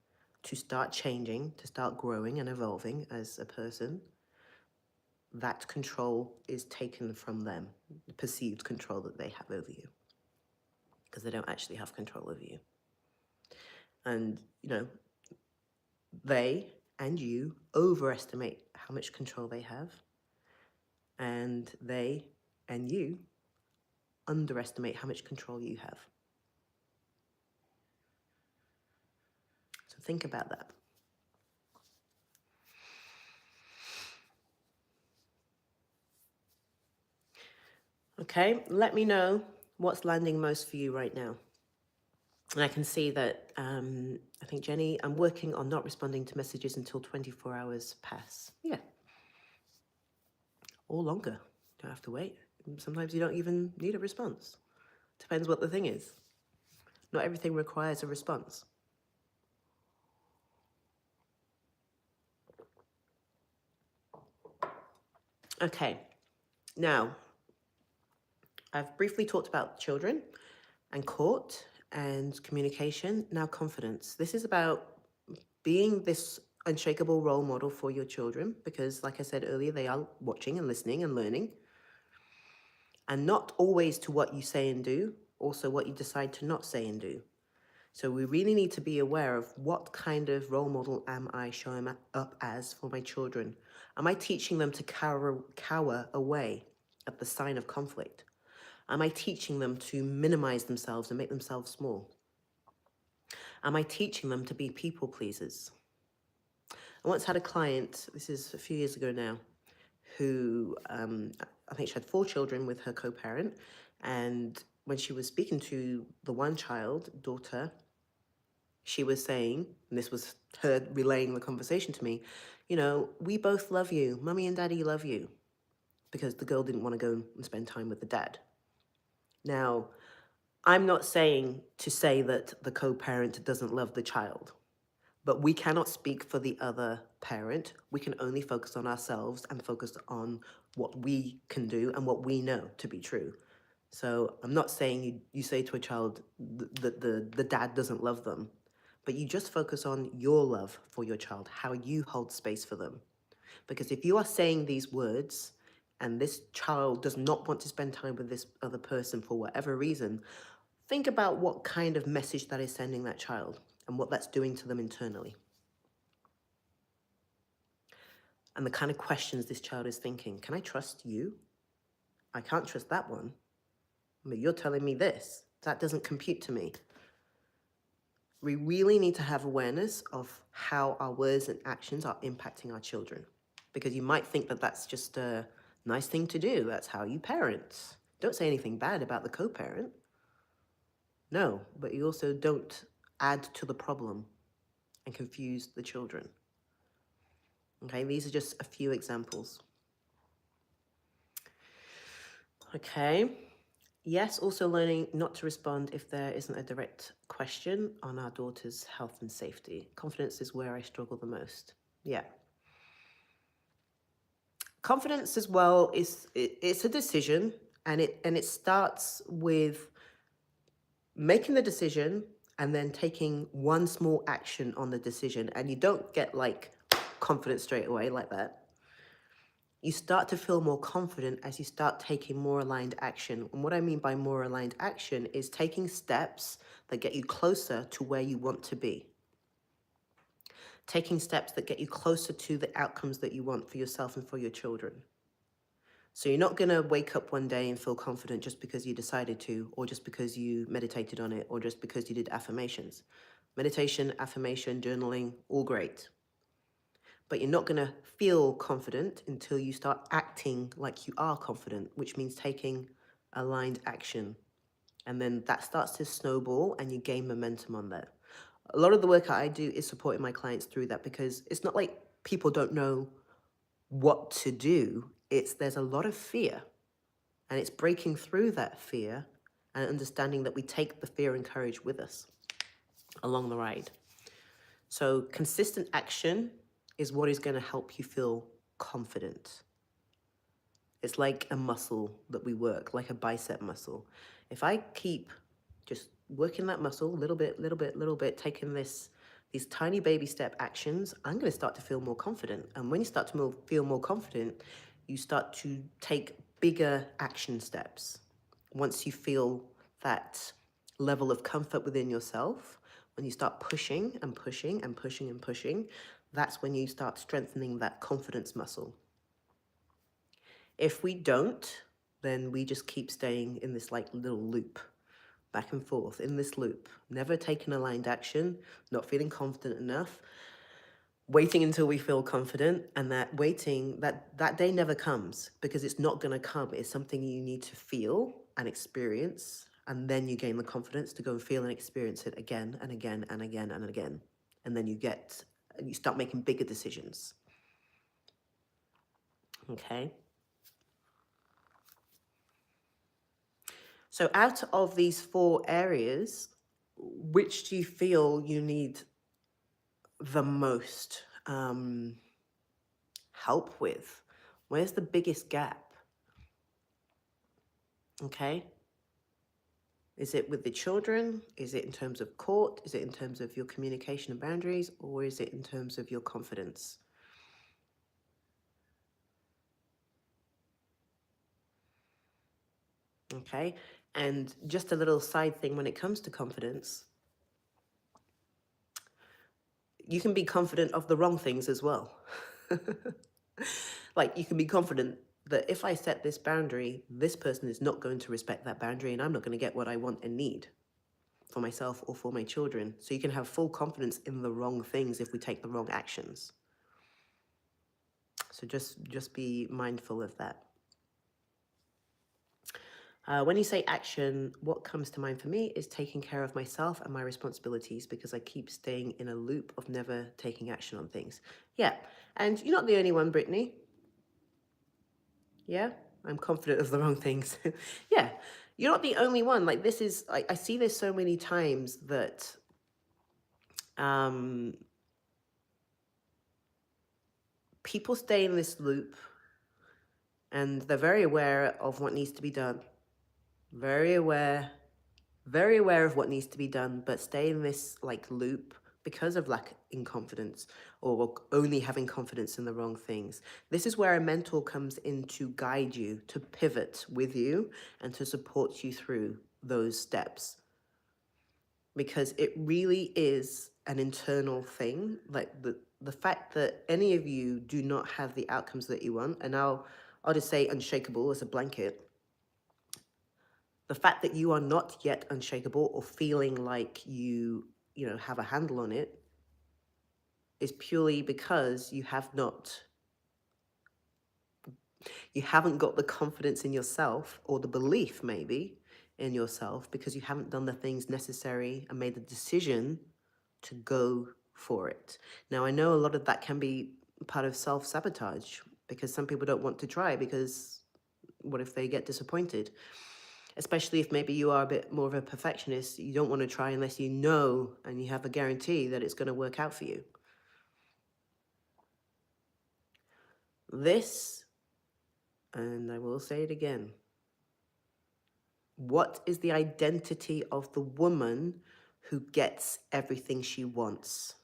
to start changing, to start growing and evolving as a person, that control is taken from them, the perceived control that they have over you, because they don't actually have control over you. And, they and you overestimate how much control they have, and they and you underestimate how much control you have. So think about that. Okay, let me know what's landing most for you right now. And I can see that, I think, Jenny, I'm working on not responding to messages until 24 hours pass. Yeah. Or longer. Don't have to wait. Sometimes you don't even need a response. Depends what the thing is. Not everything requires a response. Okay. Now, I've briefly talked about children and court and communication. Now, confidence. This is about being this unshakable role model for your children because, like I said earlier, they are watching and listening and learning. And not always to what you say and do, also what you decide to not say and do. So we really need to be aware of what kind of role model am I showing up as for my children? Am I teaching them to cower away? at the sign of conflict? Am I teaching them to minimize themselves and make themselves small? Am I teaching them to be people pleasers? I once had a client, this is a few years ago now, who I think she had 4 children with her co-parent. And when she was speaking to the one child, daughter, she was saying, and this was her relaying the conversation to me, you know, we both love you. Mummy and daddy love you. Because the girl didn't want to go and spend time with the dad. Now, I'm not saying to say that the co-parent doesn't love the child, but we cannot speak for the other parent. We can only focus on ourselves and focus on what we can do and what we know to be true. So I'm not saying you say to a child that the dad doesn't love them, but you just focus on your love for your child, how you hold space for them. Because if you are saying these words and this child does not want to spend time with this other person for whatever reason, think about what kind of message that is sending that child and what that's doing to them internally. And the kind of questions this child is thinking. Can I trust you? I can't trust that one. But you're telling me this. That doesn't compute to me. We really need to have awareness of how our words and actions are impacting our children. Because you might think that that's just a nice thing to do. That's how you parent. Don't say anything bad about the co-parent. No, but you also don't add to the problem and confuse the children. Okay, these are just a few examples. Okay. Yes, also learning not to respond if there isn't a direct question on our daughter's health and safety. Confidence is where I struggle the most. Yeah. Confidence as well it's a decision, and it starts with making the decision and then taking one small action on the decision. And you don't get like confidence straight away like that. You start to feel more confident as you start taking more aligned action. And what I mean by more aligned action is taking steps that get you closer to where you want to be. Taking steps that get you closer to the outcomes that you want for yourself and for your children. So you're not going to wake up one day and feel confident just because you decided to, or just because you meditated on it, or just because you did affirmations. Meditation, affirmation, journaling, all great. But you're not going to feel confident until you start acting like you are confident, which means taking aligned action. And then that starts to snowball and you gain momentum on that. A lot of the work I do is supporting my clients through that, because it's not like people don't know what to do. There's a lot of fear, and it's breaking through that fear and understanding that we take the fear and courage with us along the ride. So consistent action is what is going to help you feel confident. It's like a muscle that we work, like a bicep muscle. If I keep just working that muscle, little bit, taking these tiny baby step actions, I'm going to start to feel more confident. And when you start to feel more confident, you start to take bigger action steps. Once you feel that level of comfort within yourself, when you start pushing and pushing and pushing and pushing, that's when you start strengthening that confidence muscle. If we don't, then we just keep staying in this like little loop, back and forth in this loop, never taking aligned action, not feeling confident enough, waiting until we feel confident, and that day never comes, because it's not going to come. It's something you need to feel and experience, and then you gain the confidence to go and feel and experience it again and again and again and again. And then you start making bigger decisions. Okay. So out of these 4 areas, which do you feel you need the most help with? Where's the biggest gap? Okay. Is it with the children? Is it in terms of court? Is it in terms of your communication and boundaries? Or is it in terms of your confidence? Okay. And just a little side thing when it comes to confidence, you can be confident of the wrong things as well. Like you can be confident that if I set this boundary, this person is not going to respect that boundary, and I'm not going to get what I want and need for myself or for my children. So you can have full confidence in the wrong things if we take the wrong actions. So just be mindful of that. When you say action, what comes to mind for me is taking care of myself and my responsibilities, because I keep staying in a loop of never taking action on things. Yeah, and you're not the only one, Brittany. Yeah, I'm confident of the wrong things. Yeah, you're not the only one. Like, this is, I see this so many times that people stay in this loop and they're very aware of what needs to be done. Very aware of what needs to be done, but stay in this like loop because of lack in confidence, or only having confidence in the wrong things. This is where a mentor comes in to guide you, to pivot with you, and to support you through those steps. Because it really is an internal thing. Like the fact that any of you do not have the outcomes that you want, and I'll just say unshakable as a blanket. The fact that you are not yet unshakable or feeling like you have a handle on it is purely because you haven't got the confidence in yourself, or the belief maybe in yourself, because you haven't done the things necessary and made the decision to go for it. Now, I know a lot of that can be part of self-sabotage, because some people don't want to try because what if they get disappointed? Especially if maybe you are a bit more of a perfectionist, you don't want to try unless you know and you have a guarantee that it's going to work out for you. This, and I will say it again, what is the identity of the woman who gets everything she wants?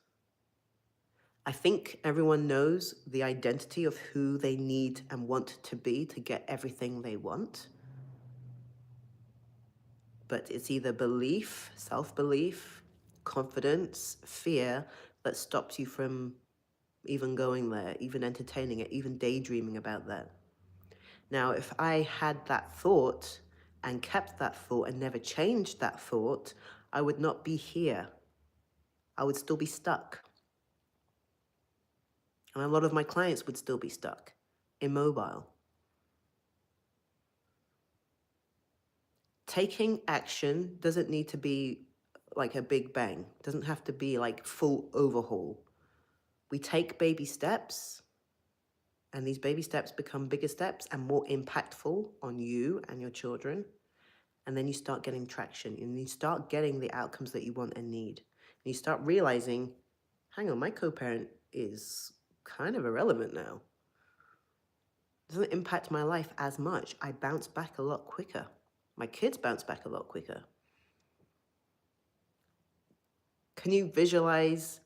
I think everyone knows the identity of who they need and want to be to get everything they want. But it's either belief, self-belief, confidence, fear that stops you from even going there, even entertaining it, even daydreaming about that. Now, if I had that thought and kept that thought and never changed that thought, I would not be here. I would still be stuck. And a lot of my clients would still be stuck, immobile. Taking action doesn't need to be like a big bang. It doesn't have to be like full overhaul. We take baby steps, and these baby steps become bigger steps and more impactful on you and your children. And then you start getting traction, and you start getting the outcomes that you want and need. And you start realizing, hang on, my co-parent is kind of irrelevant now. It doesn't impact my life as much. I bounce back a lot quicker. My kids bounce back a lot quicker. Can you visualize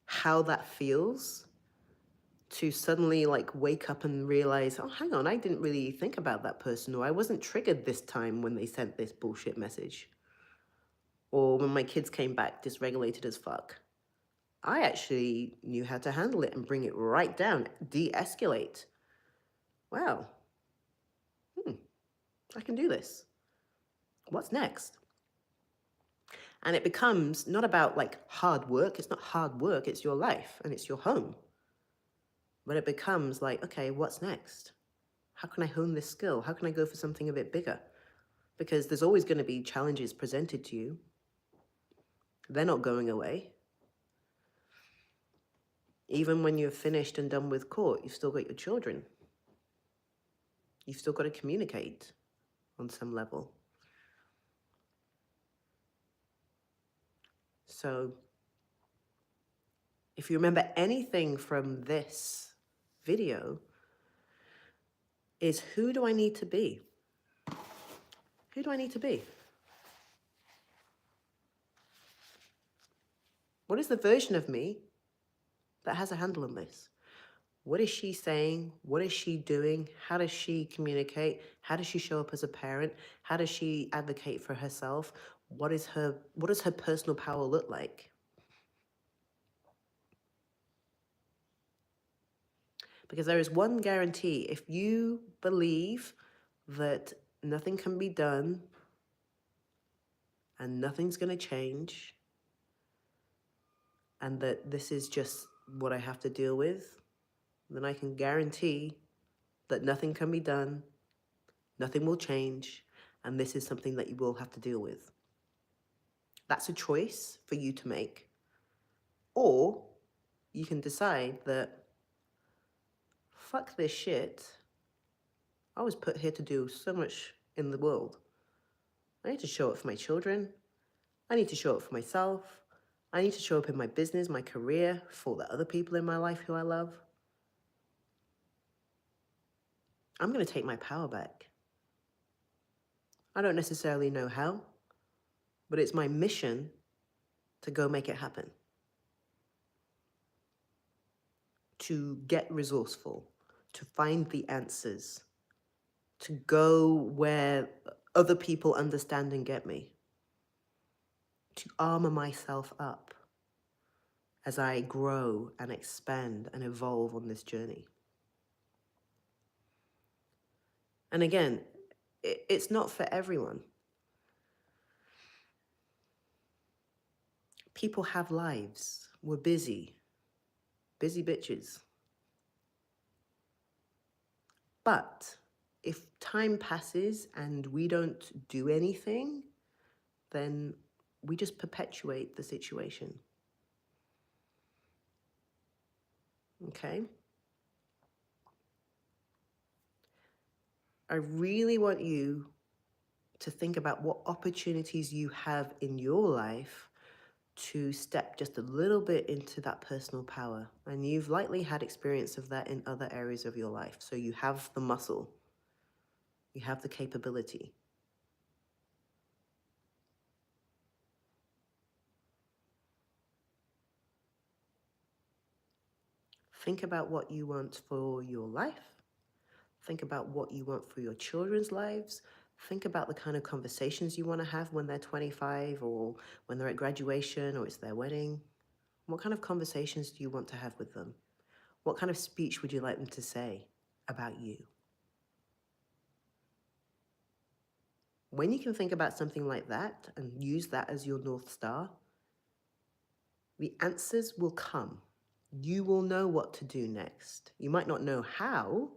how that feels? To suddenly like wake up and realize, oh, hang on, I didn't really think about that person, or I wasn't triggered this time when they sent this bullshit message. Or when my kids came back dysregulated as fuck, I actually knew how to handle it and bring it right down, de-escalate. Wow, I can do this. What's next? And it becomes not about like hard work. It's not hard work, it's your life and it's your home. But it becomes like, okay, what's next? How can I hone this skill? How can I go for something a bit bigger? Because there's always going to be challenges presented to you. They're not going away. Even when you're finished and done with court, you've still got your children. You've still got to communicate on some level. So if you remember anything from this video, is who do I need to be? Who do I need to be? What is the version of me that has a handle on this? What is she saying? What is she doing? How does she communicate? How does she show up as a parent? How does she advocate for herself? What does her personal power look like? Because there is one guarantee. If you believe that nothing can be done and nothing's going to change, and that this is just what I have to deal with, then I can guarantee that nothing can be done, nothing will change, and this is something that you will have to deal with. That's a choice for you to make. Or you can decide that, fuck this shit, I was put here to do so much in the world. I need to show up for my children. I need to show up for myself. I need to show up in my business, my career, for the other people in my life who I love. I'm going to take my power back. I don't necessarily know how, but it's my mission to go make it happen. To get resourceful, to find the answers, to go where other people understand and get me, to armor myself up as I grow and expand and evolve on this journey. And again, it's not for everyone. People have lives. We're busy bitches. But if time passes and we don't do anything, then we just perpetuate the situation. Okay? I really want you to think about what opportunities you have in your life to step just a little bit into that personal power. And you've likely had experience of that in other areas of your life. So you have the muscle, you have the capability. Think about what you want for your life. Think about what you want for your children's lives. Think about the kind of conversations you want to have when they're 25 or when they're at graduation or it's their wedding. What kind of conversations do you want to have with them? What kind of speech would you like them to say about you? When you can think about something like that and use that as your North Star, the answers will come. You will know what to do next. You might not know how,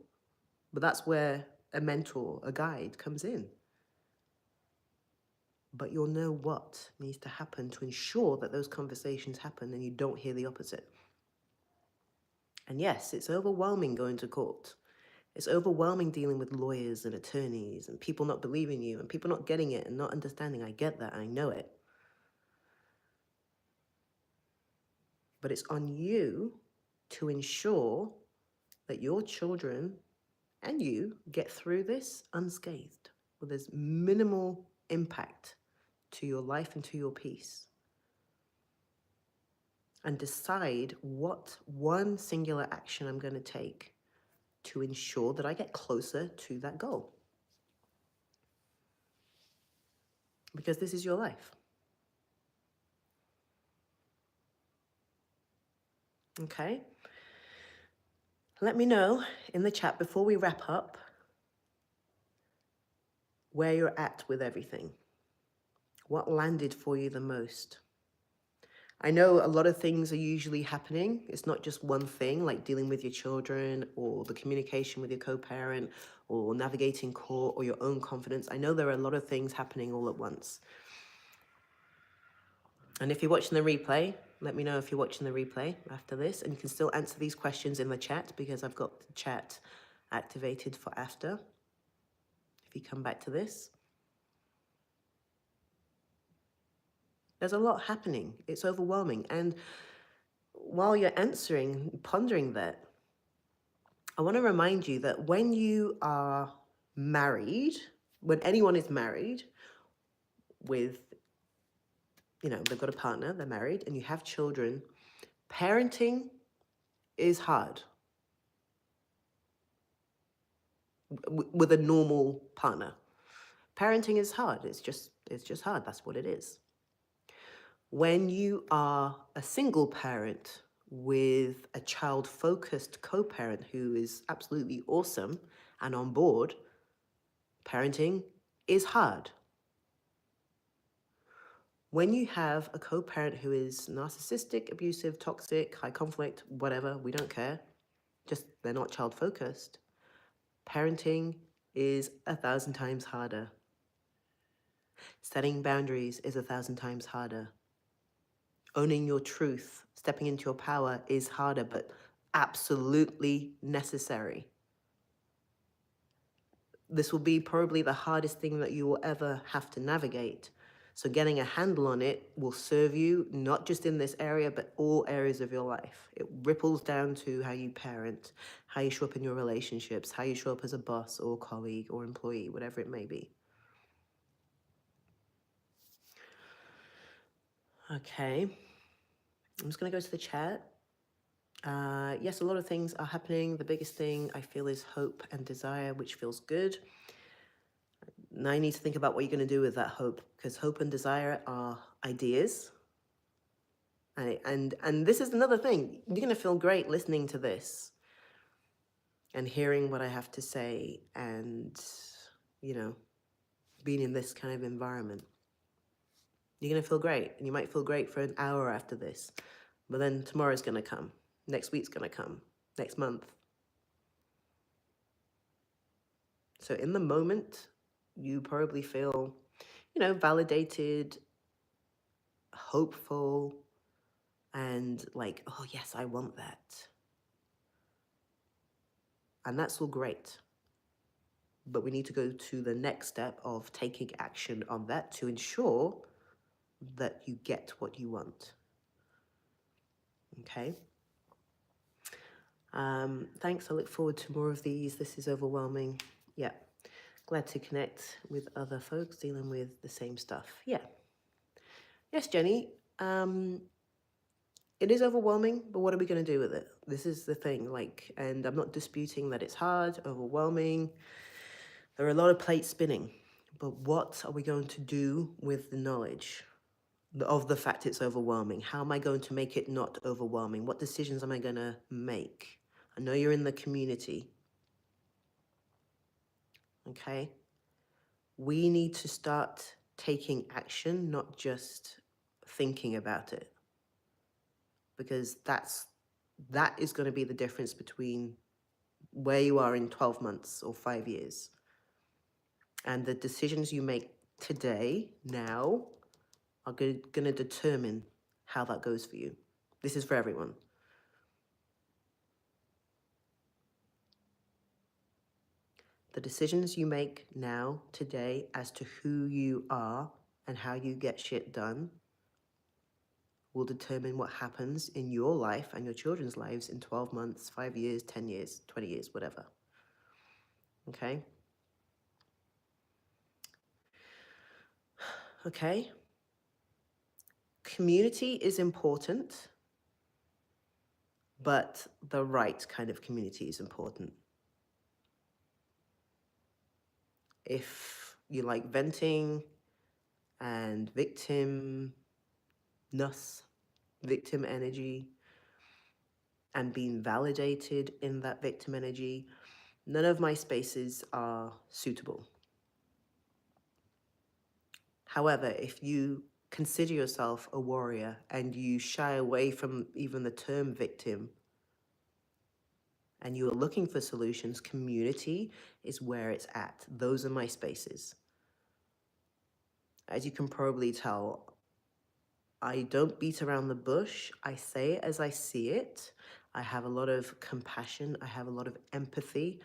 but that's where a mentor, a guide comes in. But you'll know what needs to happen to ensure that those conversations happen and you don't hear the opposite. And yes, it's overwhelming going to court. It's overwhelming dealing with lawyers and attorneys and people not believing you and people not getting it and not understanding. I get that, I know it. But it's on you to ensure that your children and you get through this unscathed, with as minimal impact to your life and to your peace. And decide what one singular action I'm going to take to ensure that I get closer to that goal. Because this is your life. Okay? Let me know in the chat before we wrap up where you're at with everything. What landed for you the most? I know a lot of things are usually happening. It's not just one thing, like dealing with your children or the communication with your co-parent or navigating court or your own confidence. I know there are a lot of things happening all at once. And if you're watching the replay, let me know if you're watching the replay after this. And you can still answer these questions in the chat because I've got the chat activated for after. If you come back to this. There's a lot happening. It's overwhelming. And while you're answering, pondering that, I want to remind you that when you are married, when anyone is married with, they've got a partner, they're married, and you have children, parenting is hard with a normal partner. Parenting is hard. It's just hard. That's what it is. When you are a single parent with a child-focused co-parent who is absolutely awesome and on board, parenting is hard. When you have a co-parent who is narcissistic, abusive, toxic, high conflict, whatever, we don't care, just they're not child-focused, parenting is 1,000 times harder. Setting boundaries is 1,000 times harder. Owning your truth, stepping into your power is harder, but absolutely necessary. This will be probably the hardest thing that you will ever have to navigate. So getting a handle on it will serve you, not just in this area, but all areas of your life. It ripples down to how you parent, how you show up in your relationships, how you show up as a boss or colleague or employee, whatever it may be. Okay, I'm just gonna go to the chat. Yes, a lot of things are happening. The biggest thing I feel is hope and desire, which feels good. Now you need to think about what you're going to do with that hope, because hope and desire are ideas. And this is another thing. You're going to feel great listening to this and hearing what I have to say and, you know, being in this kind of environment. You're going to feel great, and you might feel great for an hour after this, but then tomorrow's going to come. Next week's going to come. Next month. So in the moment, you probably feel, validated, hopeful, and like, oh yes, I want that. And that's all great. But we need to go to the next step of taking action on that to ensure that you get what you want. Okay? Thanks. I look forward to more of these. This is overwhelming. Yeah. Glad to connect with other folks dealing with the same stuff. Yeah. Yes, Jenny. It is overwhelming, but what are we going to do with it? This is the thing, and I'm not disputing that it's hard, overwhelming. There are a lot of plates spinning, but what are we going to do with the knowledge of the fact it's overwhelming? How am I going to make it not overwhelming? What decisions am I going to make? I know you're in the community. Okay? We need to start taking action, not just thinking about it. Because that is going to be the difference between where you are in 12 months or 5 years. And the decisions you make today, now, are going to determine how that goes for you. This is for everyone. The decisions you make now, today, as to who you are and how you get shit done will determine what happens in your life and your children's lives in 12 months, 5 years, 10 years, 20 years, whatever. Okay? Okay? Community is important, but the right kind of community is important. If you like venting and victim energy, and being validated in that victim energy, none of my spaces are suitable. However, if you consider yourself a warrior and you shy away from even the term victim, and you are looking for solutions, community is where it's at. Those are my spaces. As you can probably tell, I don't beat around the bush. I say it as I see it. I have a lot of compassion. I have a lot of empathy,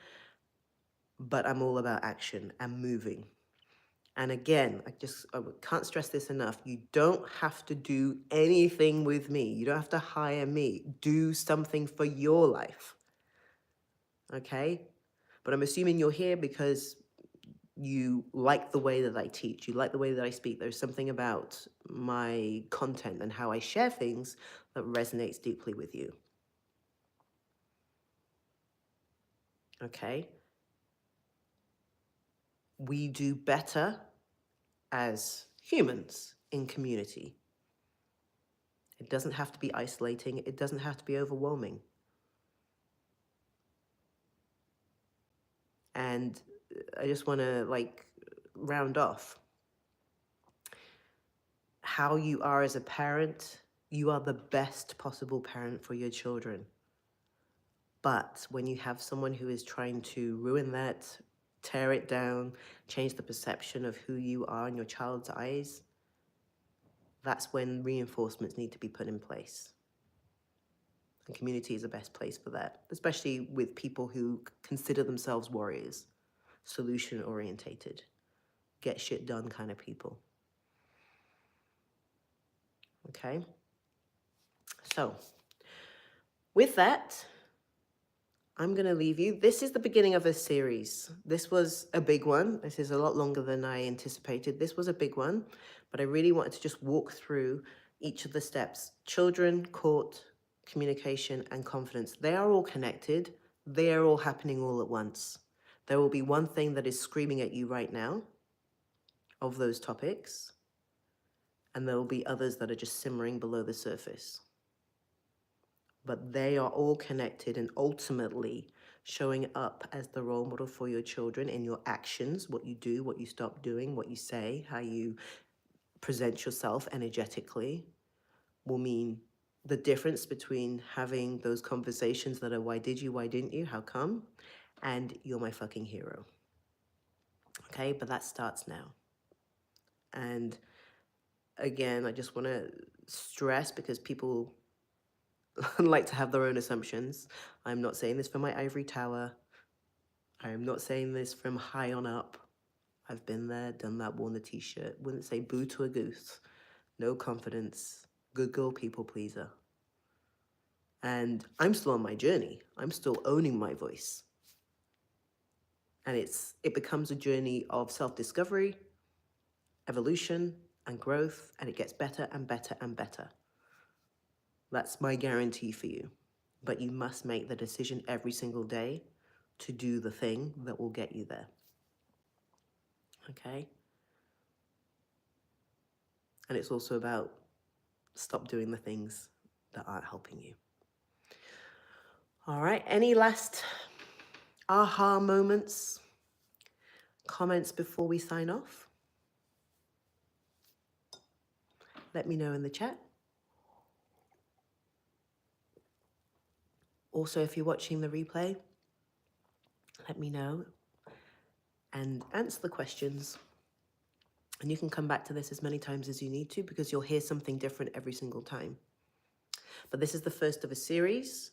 but I'm all about action and moving. And again, I can't stress this enough. You don't have to do anything with me. You don't have to hire me. Do something for your life. Okay? But I'm assuming you're here because you like the way that I teach. You like the way that I speak. There's something about my content and how I share things that resonates deeply with you. Okay? We do better as humans in community. It doesn't have to be isolating. It doesn't have to be overwhelming. And I just want to round off how you are as a parent. You are the best possible parent for your children. But when you have someone who is trying to ruin that, tear it down, change the perception of who you are in your child's eyes, that's when reinforcements need to be put in place. And community is the best place for that, especially with people who consider themselves warriors, solution orientated, get shit done kind of people. Okay? So, with that, I'm going to leave you. This is the beginning of a series. This was a big one. This is a lot longer than I anticipated. This was a big one, but I really wanted to just walk through each of the steps. Children, court, communication, and confidence. They are all connected. They are all happening all at once. There will be one thing that is screaming at you right now of those topics, and there will be others that are just simmering below the surface. But they are all connected, and ultimately showing up as the role model for your children in your actions, what you do, what you stop doing, what you say, how you present yourself energetically, will mean the difference between having those conversations that are why did you, why didn't you, how come, and you're my fucking hero. Okay, but that starts now. And again, I just want to stress, because people like to have their own assumptions. I'm not saying this from my ivory tower. I'm not saying this from high on up. I've been there, done that, worn the t-shirt. Wouldn't say boo to a goose. No confidence. Good girl, people pleaser. And I'm still on my journey. I'm still owning my voice. And it becomes a journey of self-discovery, evolution, and growth, and it gets better and better and better. That's my guarantee for you. But you must make the decision every single day to do the thing that will get you there. Okay? And it's also about stop doing the things that aren't helping you. All right, any last aha moments, comments before we sign off? Let me know in the chat. Also, if you're watching the replay, let me know and answer the questions. And you can come back to this as many times as you need to, because you'll hear something different every single time. But this is the first of a series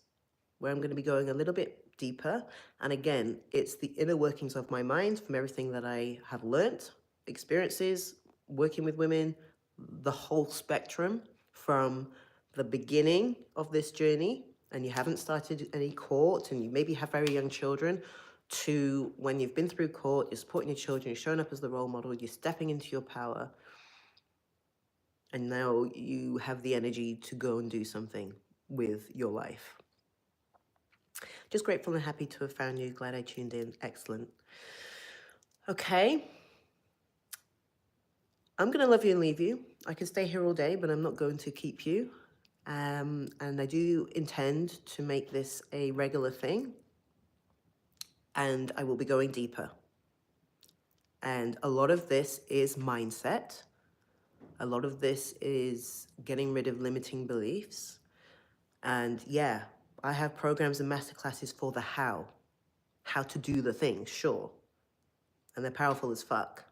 where I'm going to be going a little bit deeper. And again, it's the inner workings of my mind from everything that I have learnt, experiences, working with women, the whole spectrum from the beginning of this journey, and you haven't started any court, and you maybe have very young children, to when you've been through court, you're supporting your children, you're showing up as the role model, you're stepping into your power, and now you have the energy to go and do something with your life. Just grateful and happy to have found you. Glad I tuned in. Excellent. Okay. I'm going to love you and leave you. I can stay here all day, but I'm not going to keep you. And I do intend to make this a regular thing. And I will be going deeper. And a lot of this is mindset. A lot of this is getting rid of limiting beliefs. And yeah, I have programs and masterclasses for the how to do the things, sure. And they're powerful as fuck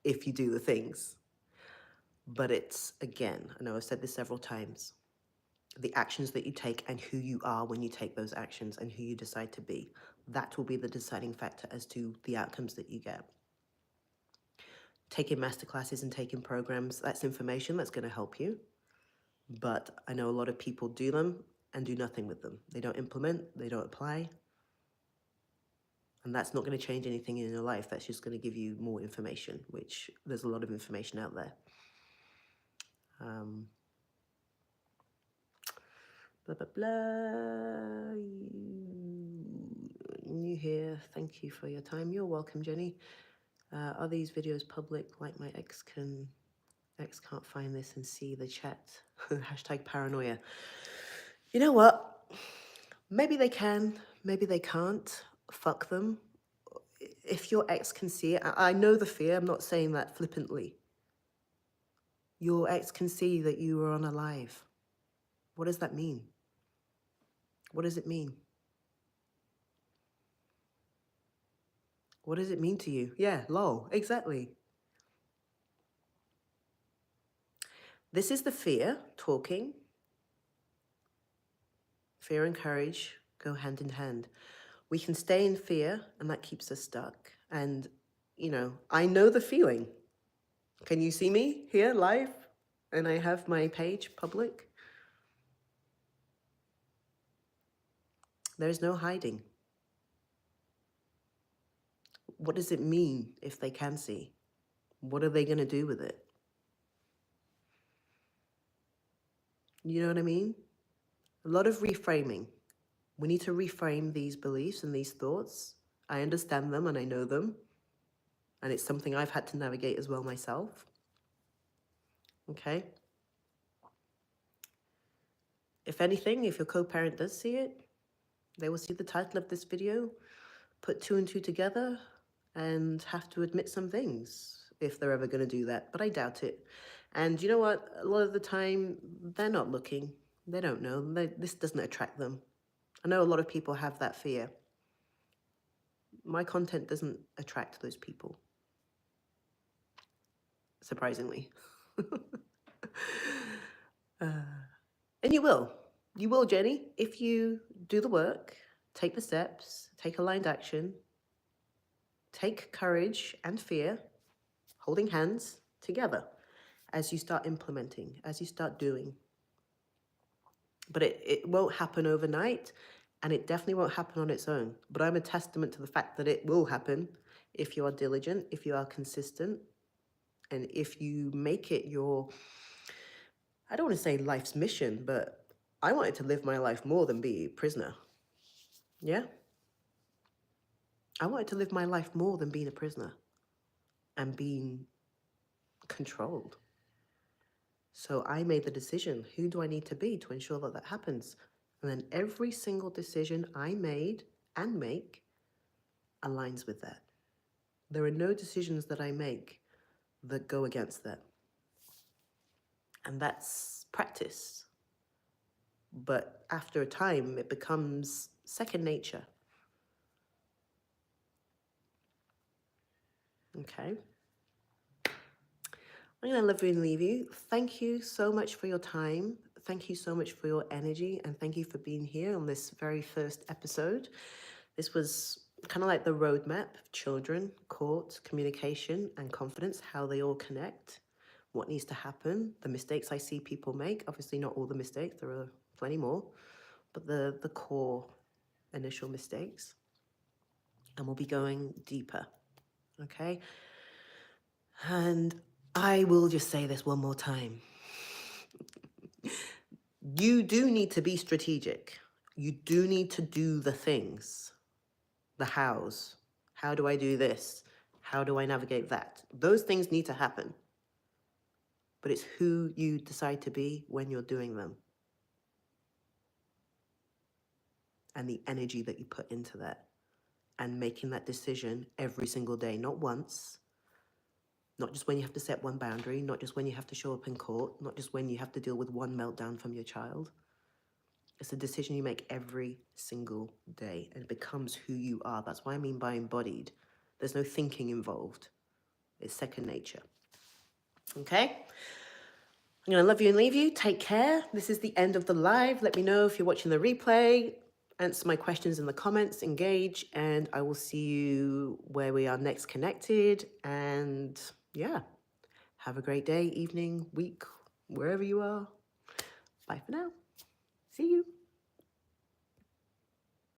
if you do the things. But it's, again, I know I've said this several times, the actions that you take and who you are when you take those actions and who you decide to be. That will be the deciding factor as to the outcomes that you get. Taking masterclasses and taking programs, that's information that's going to help you. But I know a lot of people do them and do nothing with them. They don't implement, they don't apply. And that's not going to change anything in your life. That's just going to give you more information, which there's a lot of information out there. Blah, blah, blah. New here. Thank you for your time. You're welcome, Jenny. Are these videos public? Like my ex can X can't find this and see the chat. Hashtag paranoia. You know what? Maybe they can, maybe they can't. Fuck them. If your ex can see it, I know the fear, I'm not saying that flippantly. Your ex can see that you were unalive. What does that mean? What does it mean? What does it mean to you? Yeah, lol, exactly. This is the fear talking. Fear and courage go hand in hand. We can stay in fear and that keeps us stuck. And, you know, I know the feeling. Can you see me here live? And I have my page public. There's no hiding. What does it mean if they can see? What are they going to do with it? You know what I mean? A lot of reframing. We need to reframe these beliefs and these thoughts. I understand them and I know them. And it's something I've had to navigate as well myself. Okay? If anything, if your co-parent does see it, they will see the title of this video, put 2 and 2 together, and have to admit some things if they're ever going to do that. But I doubt it. And you know what? A lot of the time, they're not looking. They don't know. This doesn't attract them. I know a lot of people have that fear. My content doesn't attract those people. Surprisingly. And you will. You will, Jenny, if you do the work, take the steps, take aligned action, take courage and fear, holding hands together as you start implementing, as you start doing. But it won't happen overnight, and it definitely won't happen on its own. But I'm a testament to the fact that it will happen if you are diligent, if you are consistent, and if you make it your, I don't want to say life's mission, but I wanted to live my life more than be a prisoner. Yeah? I wanted to live my life more than being a prisoner and being controlled. So I made the decision, who do I need to be to ensure that that happens? And then every single decision I made and make aligns with that. There are no decisions that I make that go against that. And that's practice. But after a time, it becomes second nature. Okay. I'm going to love you and leave you. Thank you so much for your time. Thank you so much for your energy. And thank you for being here on this very first episode. This was kind of like the roadmap of children, court, communication, and confidence, how they all connect, what needs to happen, the mistakes I see people make. Obviously, not all the mistakes. There are plenty more. But the core initial mistakes. And we'll be going deeper. Okay? And I will just say this one more time. You do need to be strategic. You do need to do the things, the hows. How do I do this? How do I navigate that? Those things need to happen. But it's who you decide to be when you're doing them. And the energy that you put into that. And making that decision every single day, not once. Not just when you have to set one boundary, not just when you have to show up in court, not just when you have to deal with one meltdown from your child. It's a decision you make every single day, and it becomes who you are. That's what I mean by embodied. There's no thinking involved. It's second nature. Okay? I'm going to love you and leave you. Take care. This is the end of the live. Let me know if you're watching the replay. Answer my questions in the comments, engage, and I will see you where we are next connected. And yeah, have a great day, evening, week, wherever you are. Bye for now. See you.